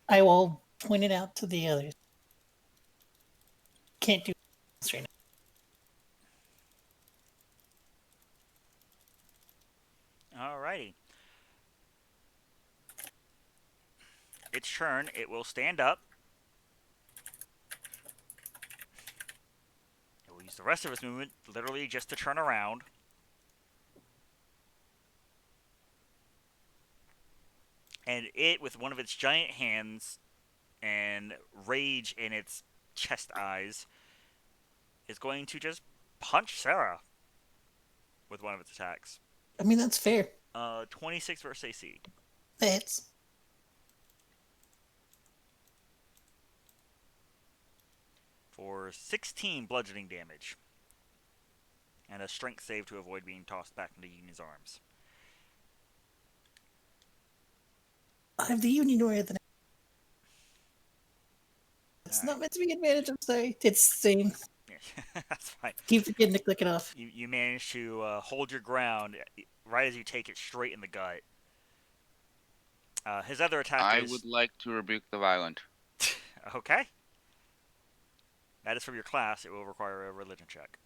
I will point it out to the others. Can't do this right now. Alrighty. Its turn. It will stand up. It will use the rest of its movement literally just to turn around. And it, with one of its giant hands and rage in its chest eyes, is going to just punch Sarah with one of its attacks. I mean, that's fair. 26 versus AC. That's For 16 bludgeoning damage. And a strength save to avoid being tossed back into Union's arms. I have the Union Warrior that it's All not right. meant to be advantage, I'm sorry. It's the same. Yeah, that's fine. Keep forgetting to click it off. You manage to hold your ground right as you take it straight in the gut. His other attack I is... would like to rebuke the violent. Okay. That is from your class. It will require a religion check.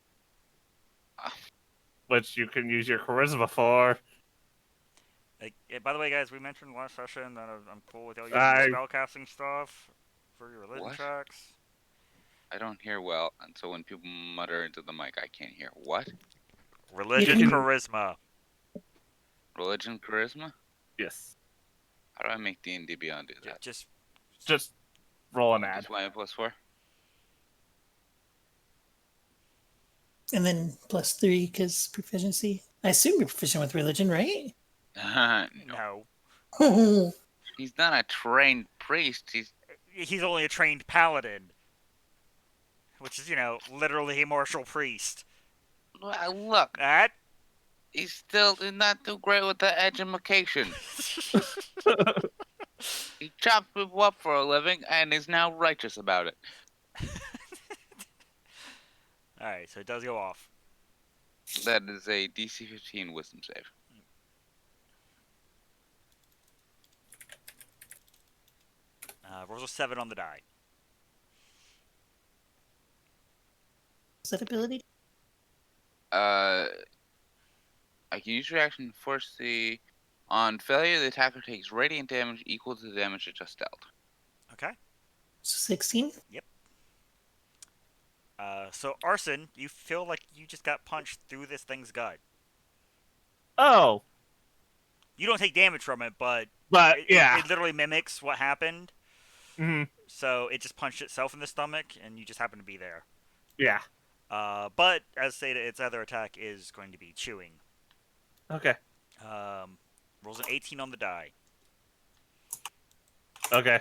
Which you can use your charisma for. By the way, guys, we mentioned last session that I'm cool with y'all using spellcasting stuff for your religion What? checks. I don't hear well, and so when people mutter into the mic, I can't hear. What? Religion can- charisma. Religion charisma? Yes. How do I make D&D Beyond do that? Just Just roll an ad. Just my +4? And then +3 because proficiency. I assume you're proficient with religion, right? No. no. He's not a trained priest. He's only a trained paladin, which is, literally a martial priest. Well, look, That. he's still not too great with the education. He chops people up for a living and is now righteous about it. Alright, so it does go off. That is a DC 15 wisdom save. Rolls a 7 on the die. Is that ability? I can use reaction to force the... On failure, the attacker takes radiant damage equal to the damage it just dealt. Okay. So 16? So Arson, you feel like you just got punched through this thing's gut. Oh, You don't take damage from it, but but yeah. it literally mimics what happened. Hmm. So it just punched itself in the stomach, and you just happen to be there. Yeah. But as stated, its other attack is going to be chewing. Okay. Rolls an 18 on the die. Okay.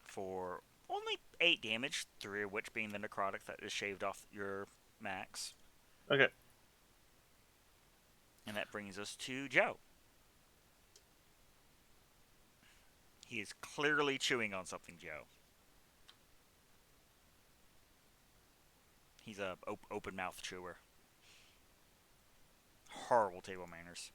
For only 8 damage, 3 of which being the necrotic that is shaved off your max. Okay. And that brings us to Joe. He is clearly chewing on something, Joe. He's a open mouth chewer. Horrible table manners.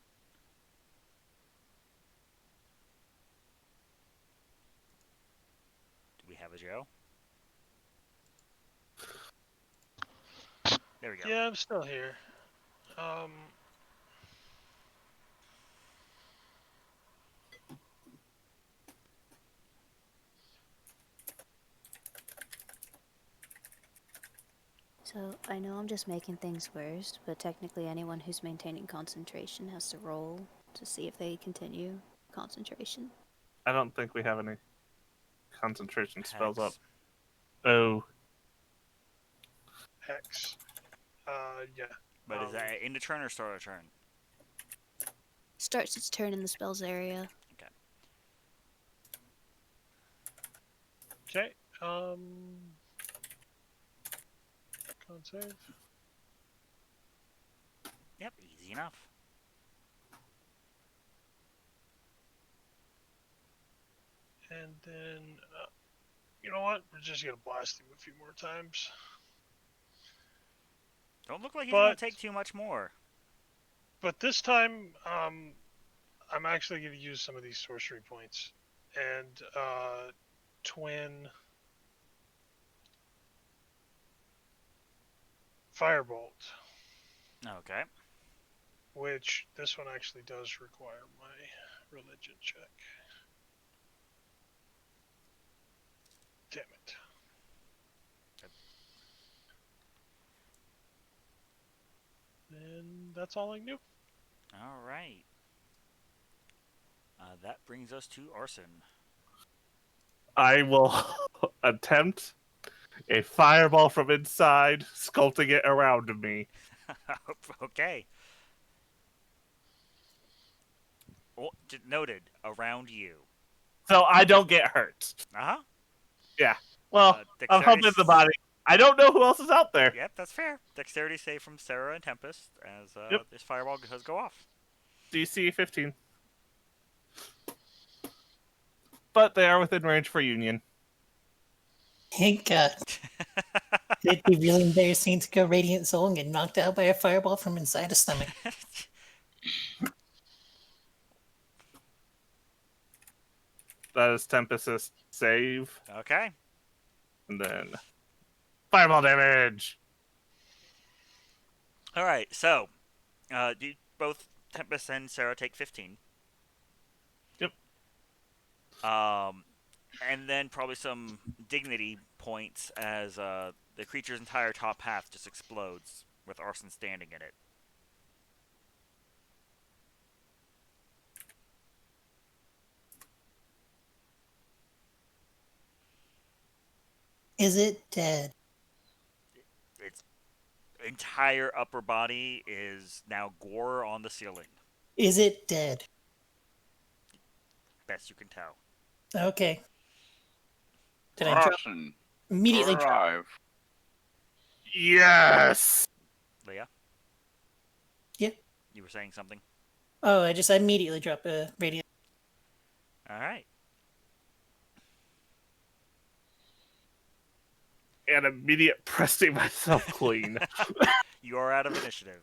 Do we have a Joe? There we go. Yeah, I'm still here. So I know I'm just making things worse, but technically anyone who's maintaining concentration has to roll to see if they continue concentration. I don't think we have any concentration spells up. Hex. Oh. Hex. Yeah. But is that end of turn or start of turn? Starts its turn in the spells area. Okay. Con save. Yep, easy enough. And then, you know what? We're just gonna blast him a few more times. Don't look like he's going But to take too much more. but this time, I'm actually gonna use some of these sorcery points and twin firebolt, Okay. which this one actually does require my religion check. Damn it. And that's all I knew. All right. That brings us to Arson. I will attempt a fireball from inside, sculpting it around me. Okay. Oh, noted. Around you. So I don't get hurt. Uh-huh. Yeah. Well, I'm Dexterity helping the body. I don't know who else is out there. Yep, that's fair. Dexterity save from Sarah and Tempest as Yep. this fireball does go off. DC 15. But they are within range for Union. Thank God. It'd be really embarrassing to go Radiant Soul and get knocked out by a fireball from inside a stomach. That is Tempest's save. Okay. And then fireball damage. All right. So, do both Tempest and Sarah take 15? Yep. And then probably some dignity points as the creature's entire top half just explodes with Arson standing in it. Is it dead? Its entire upper body is now gore on the ceiling. Is it dead? Best you can tell. Okay. Did I drop? Arson, Immediately drop. arrive. Yes. Leah? Yeah. You were saying something? Oh, I immediately drop a Radiant. All right. And immediate pressing myself clean. You are out of initiative.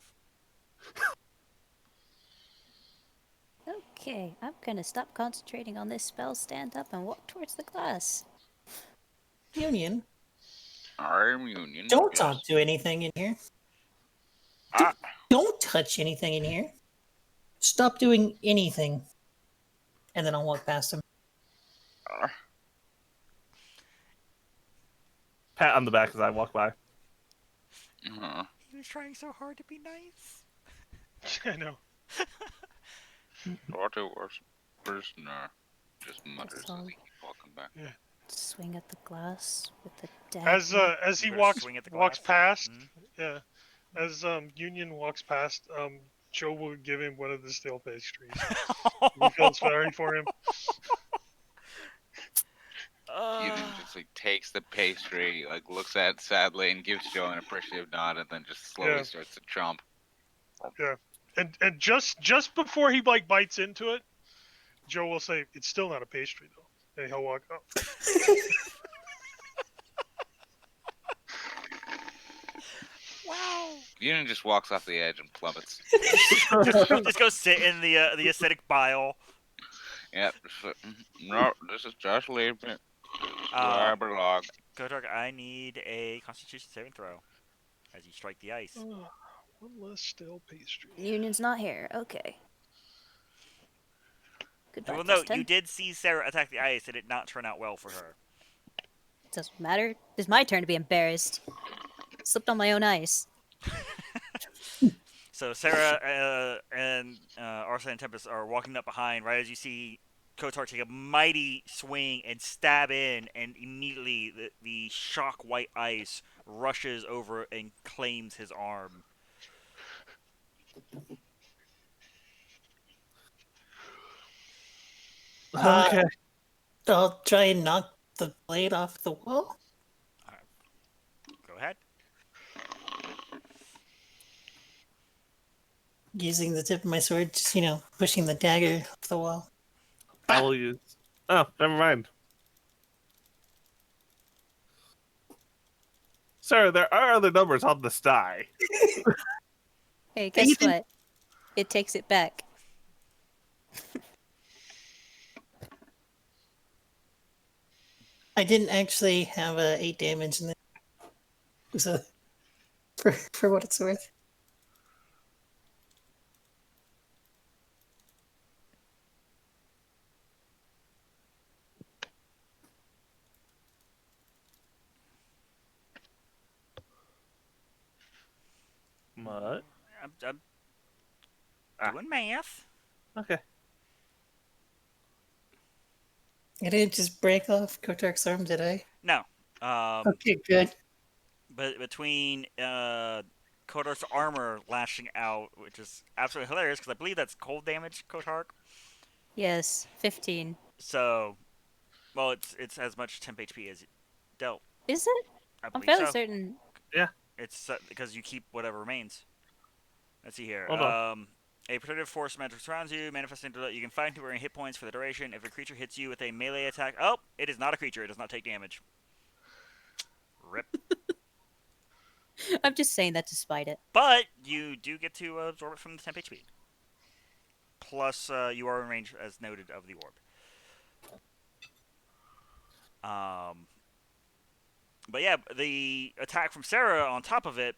Okay, I'm gonna stop concentrating on this spell, stand up, and walk towards the glass. Union, I'm Union. don't yes. talk to anything in here. Ah, Don't touch anything in here. Stop doing anything. And then I'll walk past him. Pat on the back as I walk by. He was trying so hard to be nice. I know. Thought it was prisoner. Just mutters I'll as he keeps walking back. swing at the glass with the dagger. As he You better walks swing at the walks glass. past, Mhm. yeah. As Union walks past, Joe will give him one of the stale pastries. He feels sorry for him. Union just like takes the pastry, like looks at it sadly, and gives Joe an appreciative nod, and then just slowly Yeah. starts to chomp. And just before he like bites into it, Joe will say, "It's still not a pastry though," and he'll walk up. Wow. Union just walks off the edge and plummets. Just go sit in the acidic bile. Yep. No, this is just leave me. Where I Uh, belong. Kotark, I need a Constitution saving throw as you strike the ice. Oh, one less stale pastry. Union's not here. Okay. Goodbye, Well, no, you Piston. did see Sarah attack the ice. It did not turn out well for her. Doesn't matter. It's my turn to be embarrassed. Slipped on my own ice. So Sarah and Arsene and Tempest are walking up behind right as you see Kotar take a mighty swing and stab in, and immediately the shock white ice rushes over and claims his arm. Okay. I'll try and knock the blade off the wall. Go ahead. Using the tip of my sword, just, pushing the dagger off the wall. I will use. Oh, never mind. Sir, there are other numbers on this die. Hey, you guess didn't- what? It takes it back. I didn't actually have 8 damage in there. So, for what it's worth. What? I'm Ah. doing math. Okay. I didn't just break off Kotark's arm, did I? No. Okay, good. But between Kotark's armor lashing out, which is absolutely hilarious because I believe that's cold damage, Kotark. Yes, 15. So, well, it's as much temp HP as it dealt. Is it? I I'm believe fairly so. certain. It's because you keep whatever remains. Let's see here. Hold on. A protective force magic surrounds you, manifesting you can find temporary hit points for the duration. If a creature hits you with a melee attack, oh, it is not a creature. It does not take damage. Rip. I'm just saying that to spite it. But you do get to absorb it from the temp HP. Plus, you are in range, as noted, of the orb. But yeah, the attack from Sarah on top of it,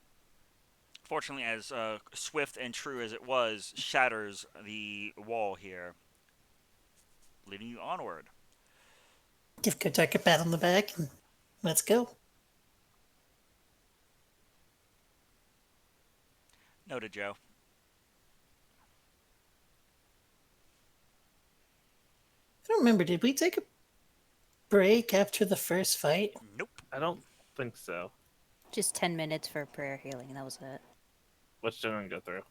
fortunately, as swift and true as it was, shatters the wall here, leading you onward. Give Kotark a pat on the back and let's go. Noted, Joe. I don't remember, did we take a break after the first fight? Nope. I don't think so. Just 10 minutes for prayer healing, and that was it. Which didn't go through.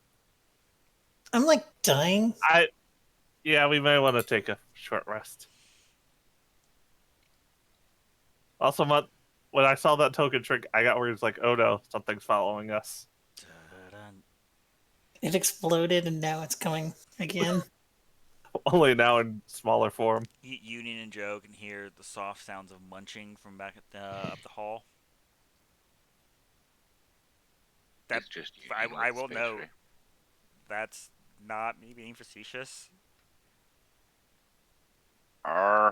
I'm like dying. Yeah, we may want to take a short rest. Also, when I saw that token trick, I got words like, "Oh no, something's following us." Dun-dun. It exploded and now it's coming again. Only now in smaller form. Union and Joe can hear the soft sounds of munching from back at up the hall. That It's just I will note that's not me being facetious. I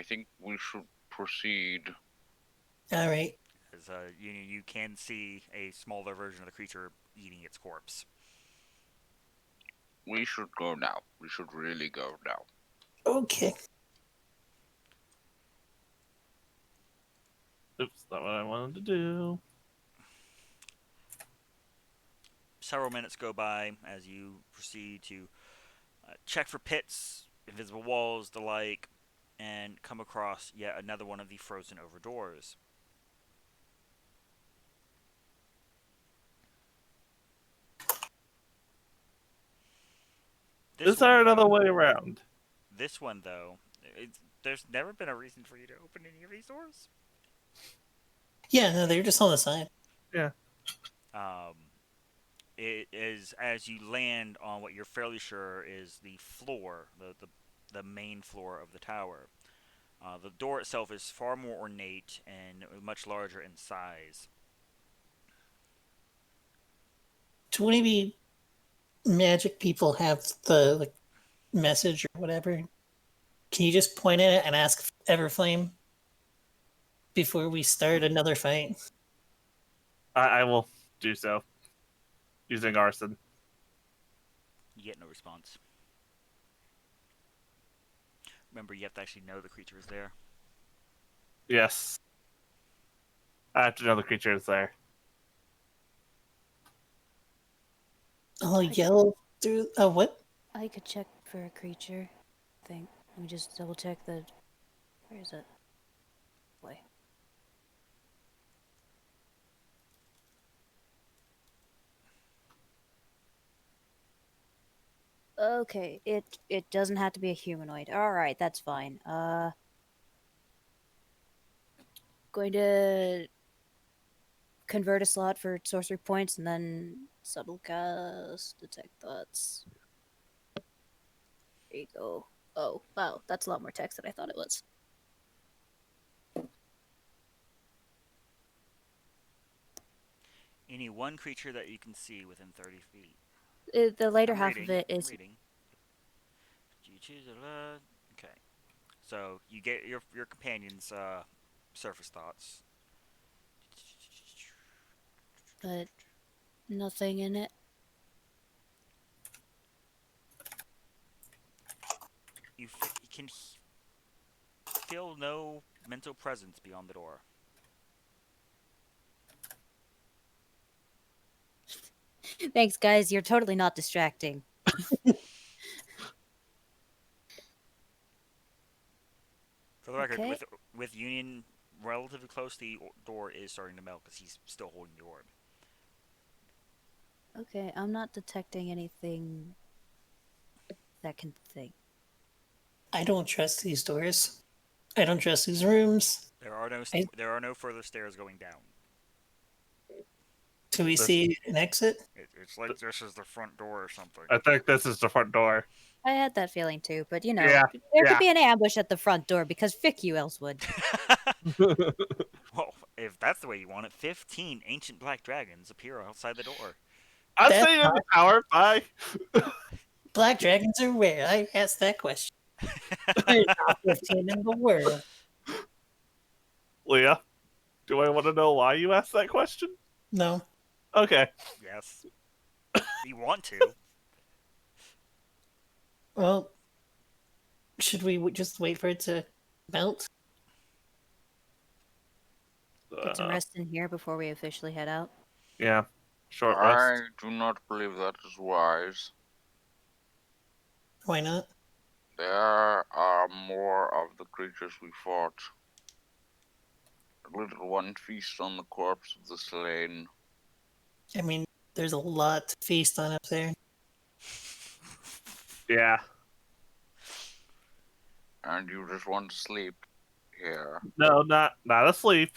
think we should proceed. All right. As you can see a smaller version of the creature eating its corpse. We should go now. We should really go now. Okay. Oops, not what I wanted to do. Several minutes go by as you proceed to check for pits, invisible walls, the like, and come across yet another one of the frozen over doors. This Is there one, another though, way around? there's never been a reason for you to open any of these doors. Yeah, no, they're just on the side. Yeah. Um, it is as you land on what you're fairly sure is the floor, the main floor of the tower. The door itself is far more ornate and much larger in size. Do any magic people have the like message or whatever? Can you just point at it and ask Everflame before we start another fight? I will do so using arson. You get no response. Remember, you have to actually know the creature is there. Yes. I have to know the creature is there. I'll yell through. Oh, what? I could check for a creature. I think. Let me just double check the. Where is it? Boy. Okay, it doesn't have to be a humanoid. All right, that's fine. Going to convert a slot for sorcery points and then subtle cast detect thoughts. There you go. Oh, wow, that's a lot more text than I thought it was. Any one creature that you can see within 30 feet. The later I'm half reading. of it I'm is reading. Do you choose a... Okay. So you get your companion's surface thoughts. but nothing in it. You can feel no mental presence beyond the door. Thanks, guys. You're totally not distracting. For the record, Okay. with Union relatively close, the door is starting to melt because he's still holding the orb. Okay, I'm not detecting anything that can think. I don't trust these doors. I don't trust these rooms. There are no further stairs going down. Do we This- see an exit? It's like this is the front door or something. I think this is the front door. I had that feeling too, but you know, Yeah, there yeah. could be an ambush at the front door because fick you, Elsewood. Well, if that's the way you want it, 15 ancient black dragons appear outside the door. I'll That's stay in the tower. Bye. Black dragons are rare. I asked that question. There's not 15 in the world. Leah, do I want to know why you asked that question? No. Okay. Yes. You want to. Well, should we just wait for it to melt? Get some rest in here before we officially head out. Yeah. Short I rest. do not believe that is wise. Why not? There are more of the creatures we fought. A little one feast on the corpse of the slain. I mean, there's a lot to feast on up there. Yeah. And you just want to sleep here. No, not asleep.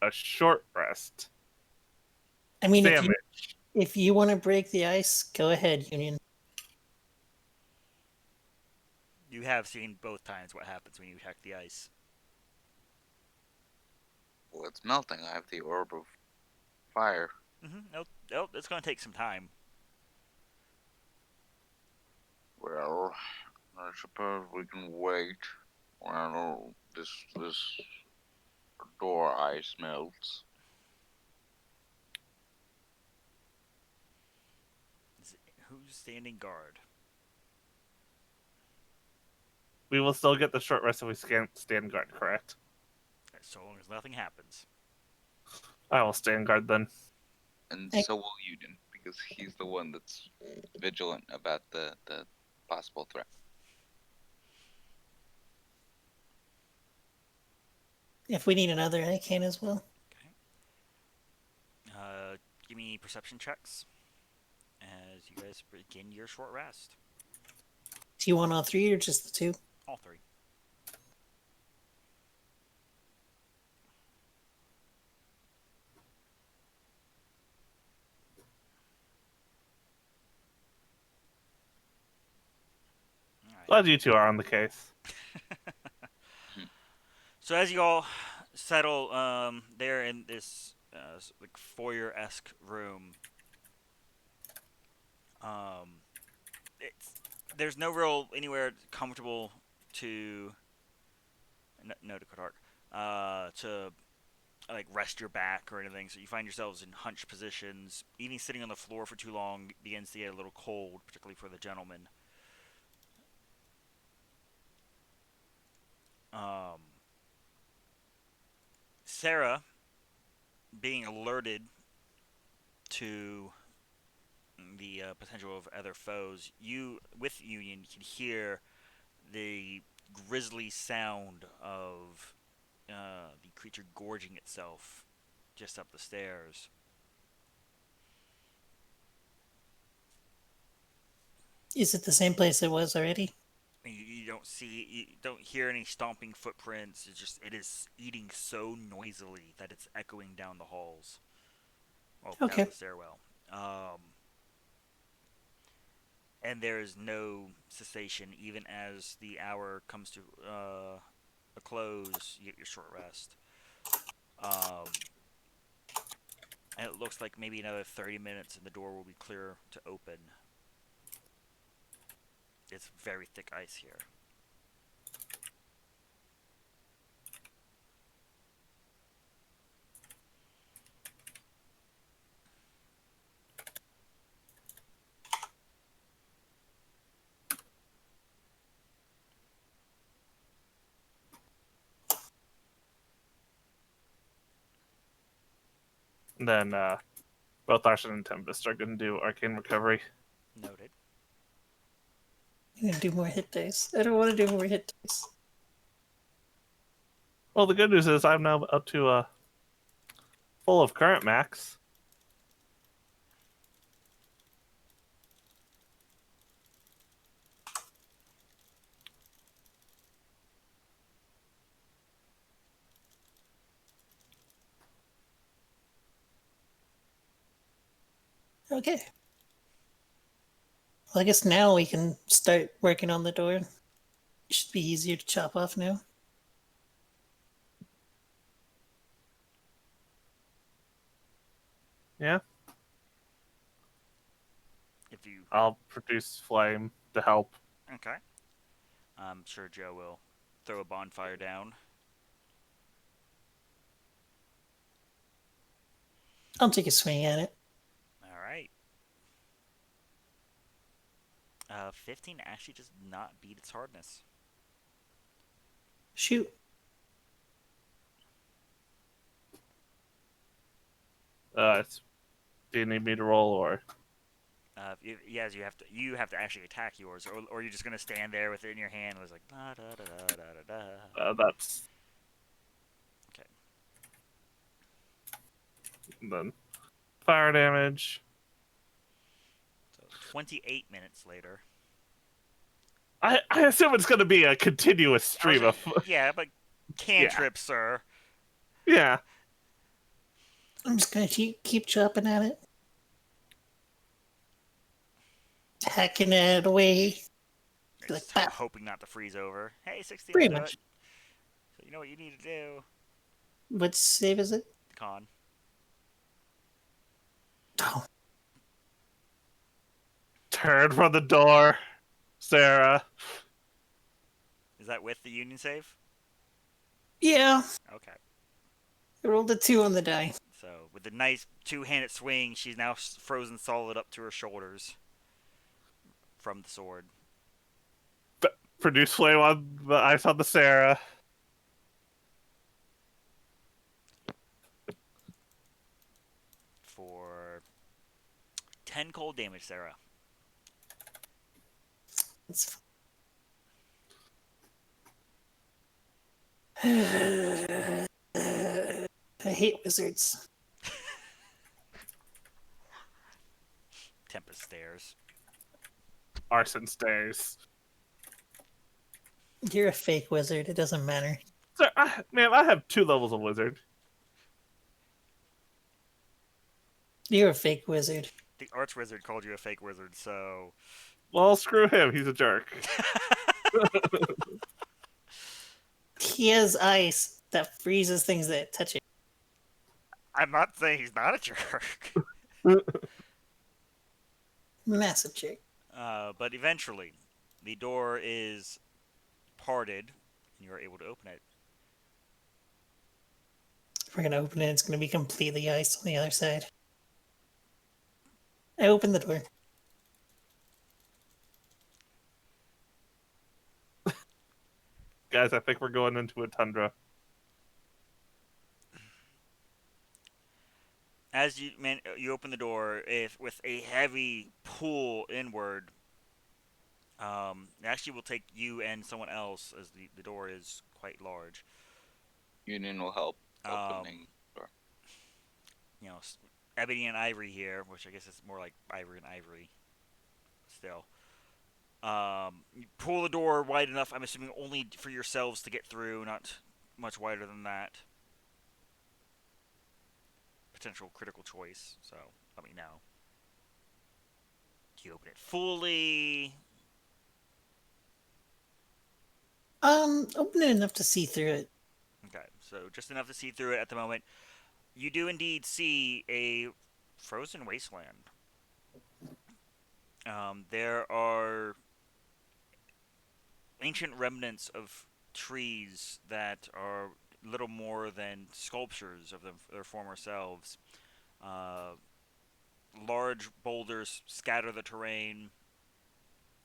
A short rest. I mean, Damage. if you want to break the ice, go ahead, Union. You have seen both times what happens when you attack the ice. Well, it's melting. I have the orb of fire. Nope, it's going to take some time. Well, I suppose we can wait while this door ice melts. Who's standing guard? We will still get the short rest if we stand guard, correct? So long as nothing happens. I will stand guard then. And Hey. so will Union, because he's the one that's vigilant about the possible threat. If we need another, I can as well. Give me perception checks as you guys begin your short rest. Do you want all three or just the two? All three. All right. Glad you two are on the case. So as you all settle there in this like foyer-esque room, it's there's no real anywhere comfortable to no to Kodark, to like rest your back or anything. So you find yourselves in hunched positions. Even sitting on the floor for too long begins to get a little cold, particularly for the gentleman. Sarah, being alerted to the potential of other foes, you with Union can hear the grisly sound of the creature gorging itself just up the stairs. Is it the same place it was already? You don't see, you don't hear any stomping footprints. It is eating so noisily that it's echoing down the halls, well, down Okay. the stairwell. And there is no cessation, even as the hour comes to a close. You get your short rest. And it looks like maybe another 30 minutes and the door will be clear to open. It's very thick ice here. And then both Arson and Tempest are going to do Arcane Recovery. Noted. I'm gonna do more hit dice. I don't want to do more hit dice. Well, the good news is I'm now up to full of current max. Okay. Well, I guess now we can start working on the door. It should be easier to chop off now. Yeah, If you I'll produce flame to help. okay, I'm sure Joe will throw a bonfire down. I'll take a swing at it. All right. 15 actually does not beat its hardness. Shoot. Do you need me to roll or? Yes, you have to actually attack yours, or you're just gonna stand there with it in your hand. It was like da da da da da da da. That's Okay. then fire damage. So 28 minutes later. I assume it's going to be a continuous stream of. Yeah, but cantrip, sir. Yeah. I'm just gonna keep chopping at it. Hacking it away. Like Just that. hoping not to freeze over. Hey, 16 Pretty will do much. it. So you know what you need to do. What save is it? Con. Oh, Turn from the door, Sarah. Is that with the union save? yeah. Okay. I rolled a 2 on the die. So with the nice two-handed swing, she's now frozen solid up to her shoulders from the sword. Produce flame on the ice on the Sarah. For 10 cold damage, Sarah. It's I hate wizards. Tempest stares. Arson stares. You're a fake wizard. It doesn't matter. So, man, I have 2 levels of wizard. You're a fake wizard. The archwizard called you a fake wizard, so Well, screw him. He's a jerk. He has ice that freezes things that touch it. I'm not saying he's not a jerk. Massive jerk. But eventually, the door is parted, and you are able to open it. If we're gonna open it, it's gonna be completely ice on the other side. I open the door. Guys, I think we're going into a tundra. As you open the door, if with a heavy pull inward, it actually will take you and someone else, as the door is quite large. Union will help Um, opening door. Ebony and Ivory here, which I guess is more like Ivory and Ivory. Still, you pull the door wide enough. I'm assuming only for yourselves to get through, not much wider than that. Potential critical choice. So let me know. Do you open it fully? Open it enough to see through it. Okay, so just enough to see through it at the moment. You do indeed see a frozen wasteland. There are ancient remnants of trees that are little more than sculptures of their former selves. Uh, Large boulders scatter the terrain,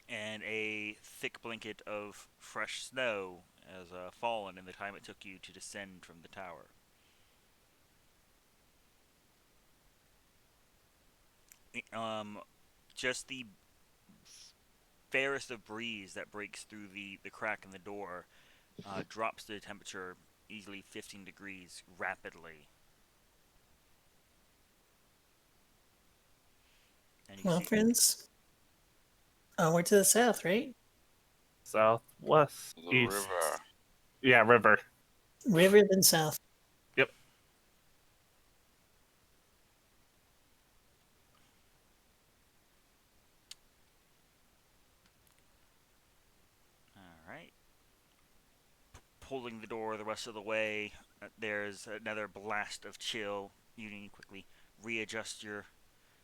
and a thick blanket of fresh snow has fallen in the time it took you to descend from the tower. Um, just the fairest of breeze that breaks through the crack in the door drops the temperature easily 15 degrees rapidly. And you Well, see, friends, onward to the south, right? Southwest. The East. river. Yeah, river. River then south. Yep. all right. Pulling the door the rest of the way, there's another blast of chill. You need to quickly readjust your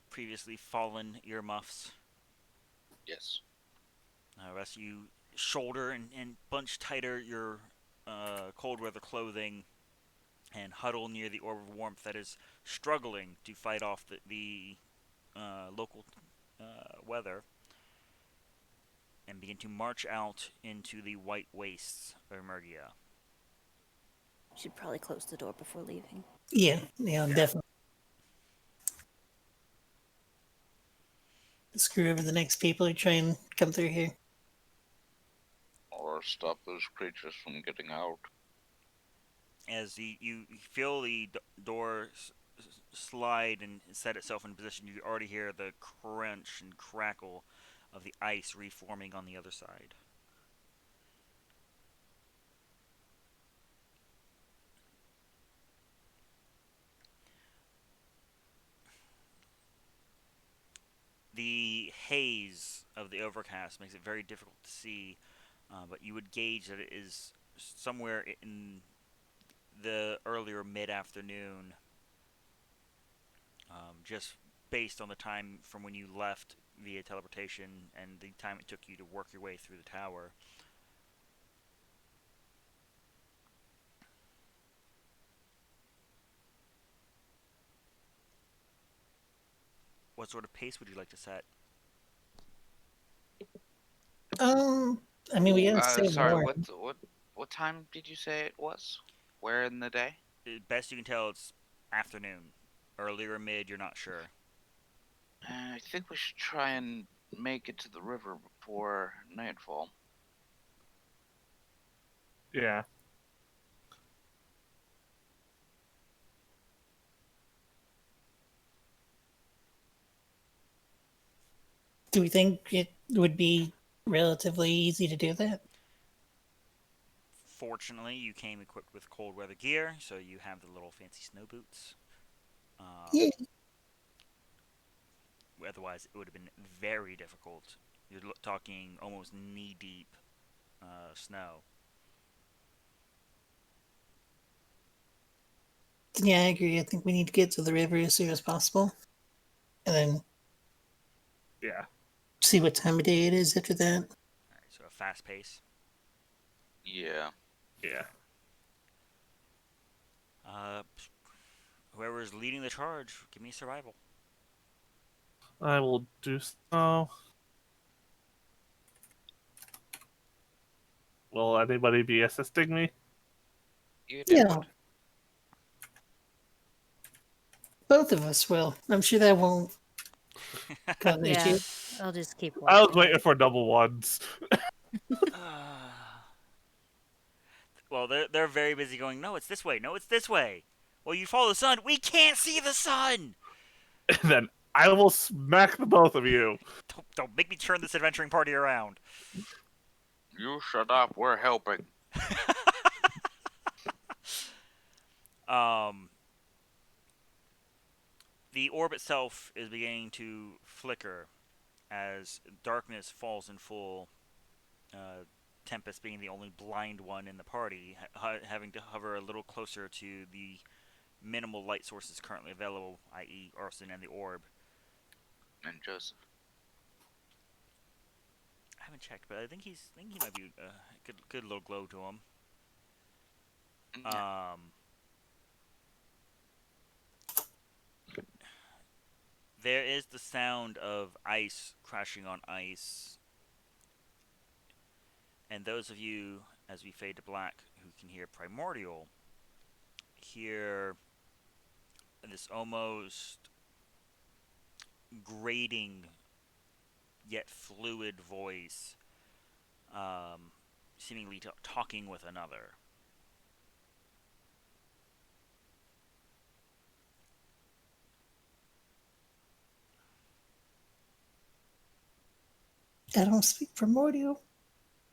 previously fallen earmuffs. Yes. Rest you shoulder and bunch tighter your cold weather clothing and huddle near the orb of warmth that is struggling to fight off the local weather, and begin to march out into the white wastes of Emergia. Should probably close the door before leaving. Yeah, definitely. Screw over the next people who try and come through here. Or stop those creatures from getting out. As you feel the door slide and set itself in position, you already hear the crunch and crackle of the ice reforming on the other side. The haze of the overcast makes it very difficult to see, but you would gauge that it is somewhere in the earlier mid-afternoon, just based on the time from when you left via teleportation and the time it took you to work your way through the tower. What sort of pace would you like to set? I mean, we gotta say Sorry, more. what time did you say it was? Where in the day? Best you can tell, it's afternoon. Early or mid, you're not sure. I think we should try and make it to the river before nightfall. Yeah. Do we think it would be relatively easy to do that? Fortunately, you came equipped with cold weather gear, so you have the little fancy snow boots. Yeah. Otherwise, it would have been very difficult. You're talking almost knee deep snow. Yeah, I agree. I think we need to get to the river as soon as possible. And then Yeah. see what time of day it is after that. All right, so a fast pace. Yeah. Yeah. Uh, whoever's leading the charge, give me a survival. I will do so. Will anybody be assisting me? You do Yeah, it. both of us will. I'm sure that won't cause an Yeah, issue. I'll just keep I was watching. waiting for double ones. Well, they're very busy going. No, it's this way. No, it's this way. Well, you follow the sun. We can't see the sun. And then I will smack the both of you. Don't make me turn this adventuring party around. You shut up. We're helping. Um, the orb itself is beginning to flicker as darkness falls in full. Tempest being the only blind one in the party, having to hover a little closer to the minimal light sources currently available, i.e., Arson and the orb. And Joseph. I haven't checked, but I think he might be a good little glow to him. Yeah. There is the sound of ice crashing on ice. And those of you, as we fade to black, who can hear Primordial, hear this almost grating yet fluid voice, seemingly talking with another. I don't speak primordial.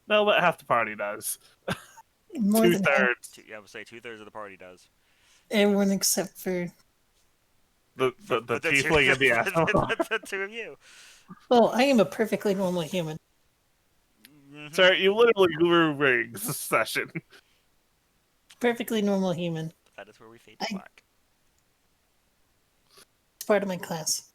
No, but half the party does. More than half, 2/3. I would say 2/3 of the party does. everyone except for. The For the two, tiefling and the asshole. the two of you. Well, I am a perfectly normal human. Mm-hmm. Sir, you literally grew rings this session. Perfectly normal human. That is where we fade to black. It's part of my class.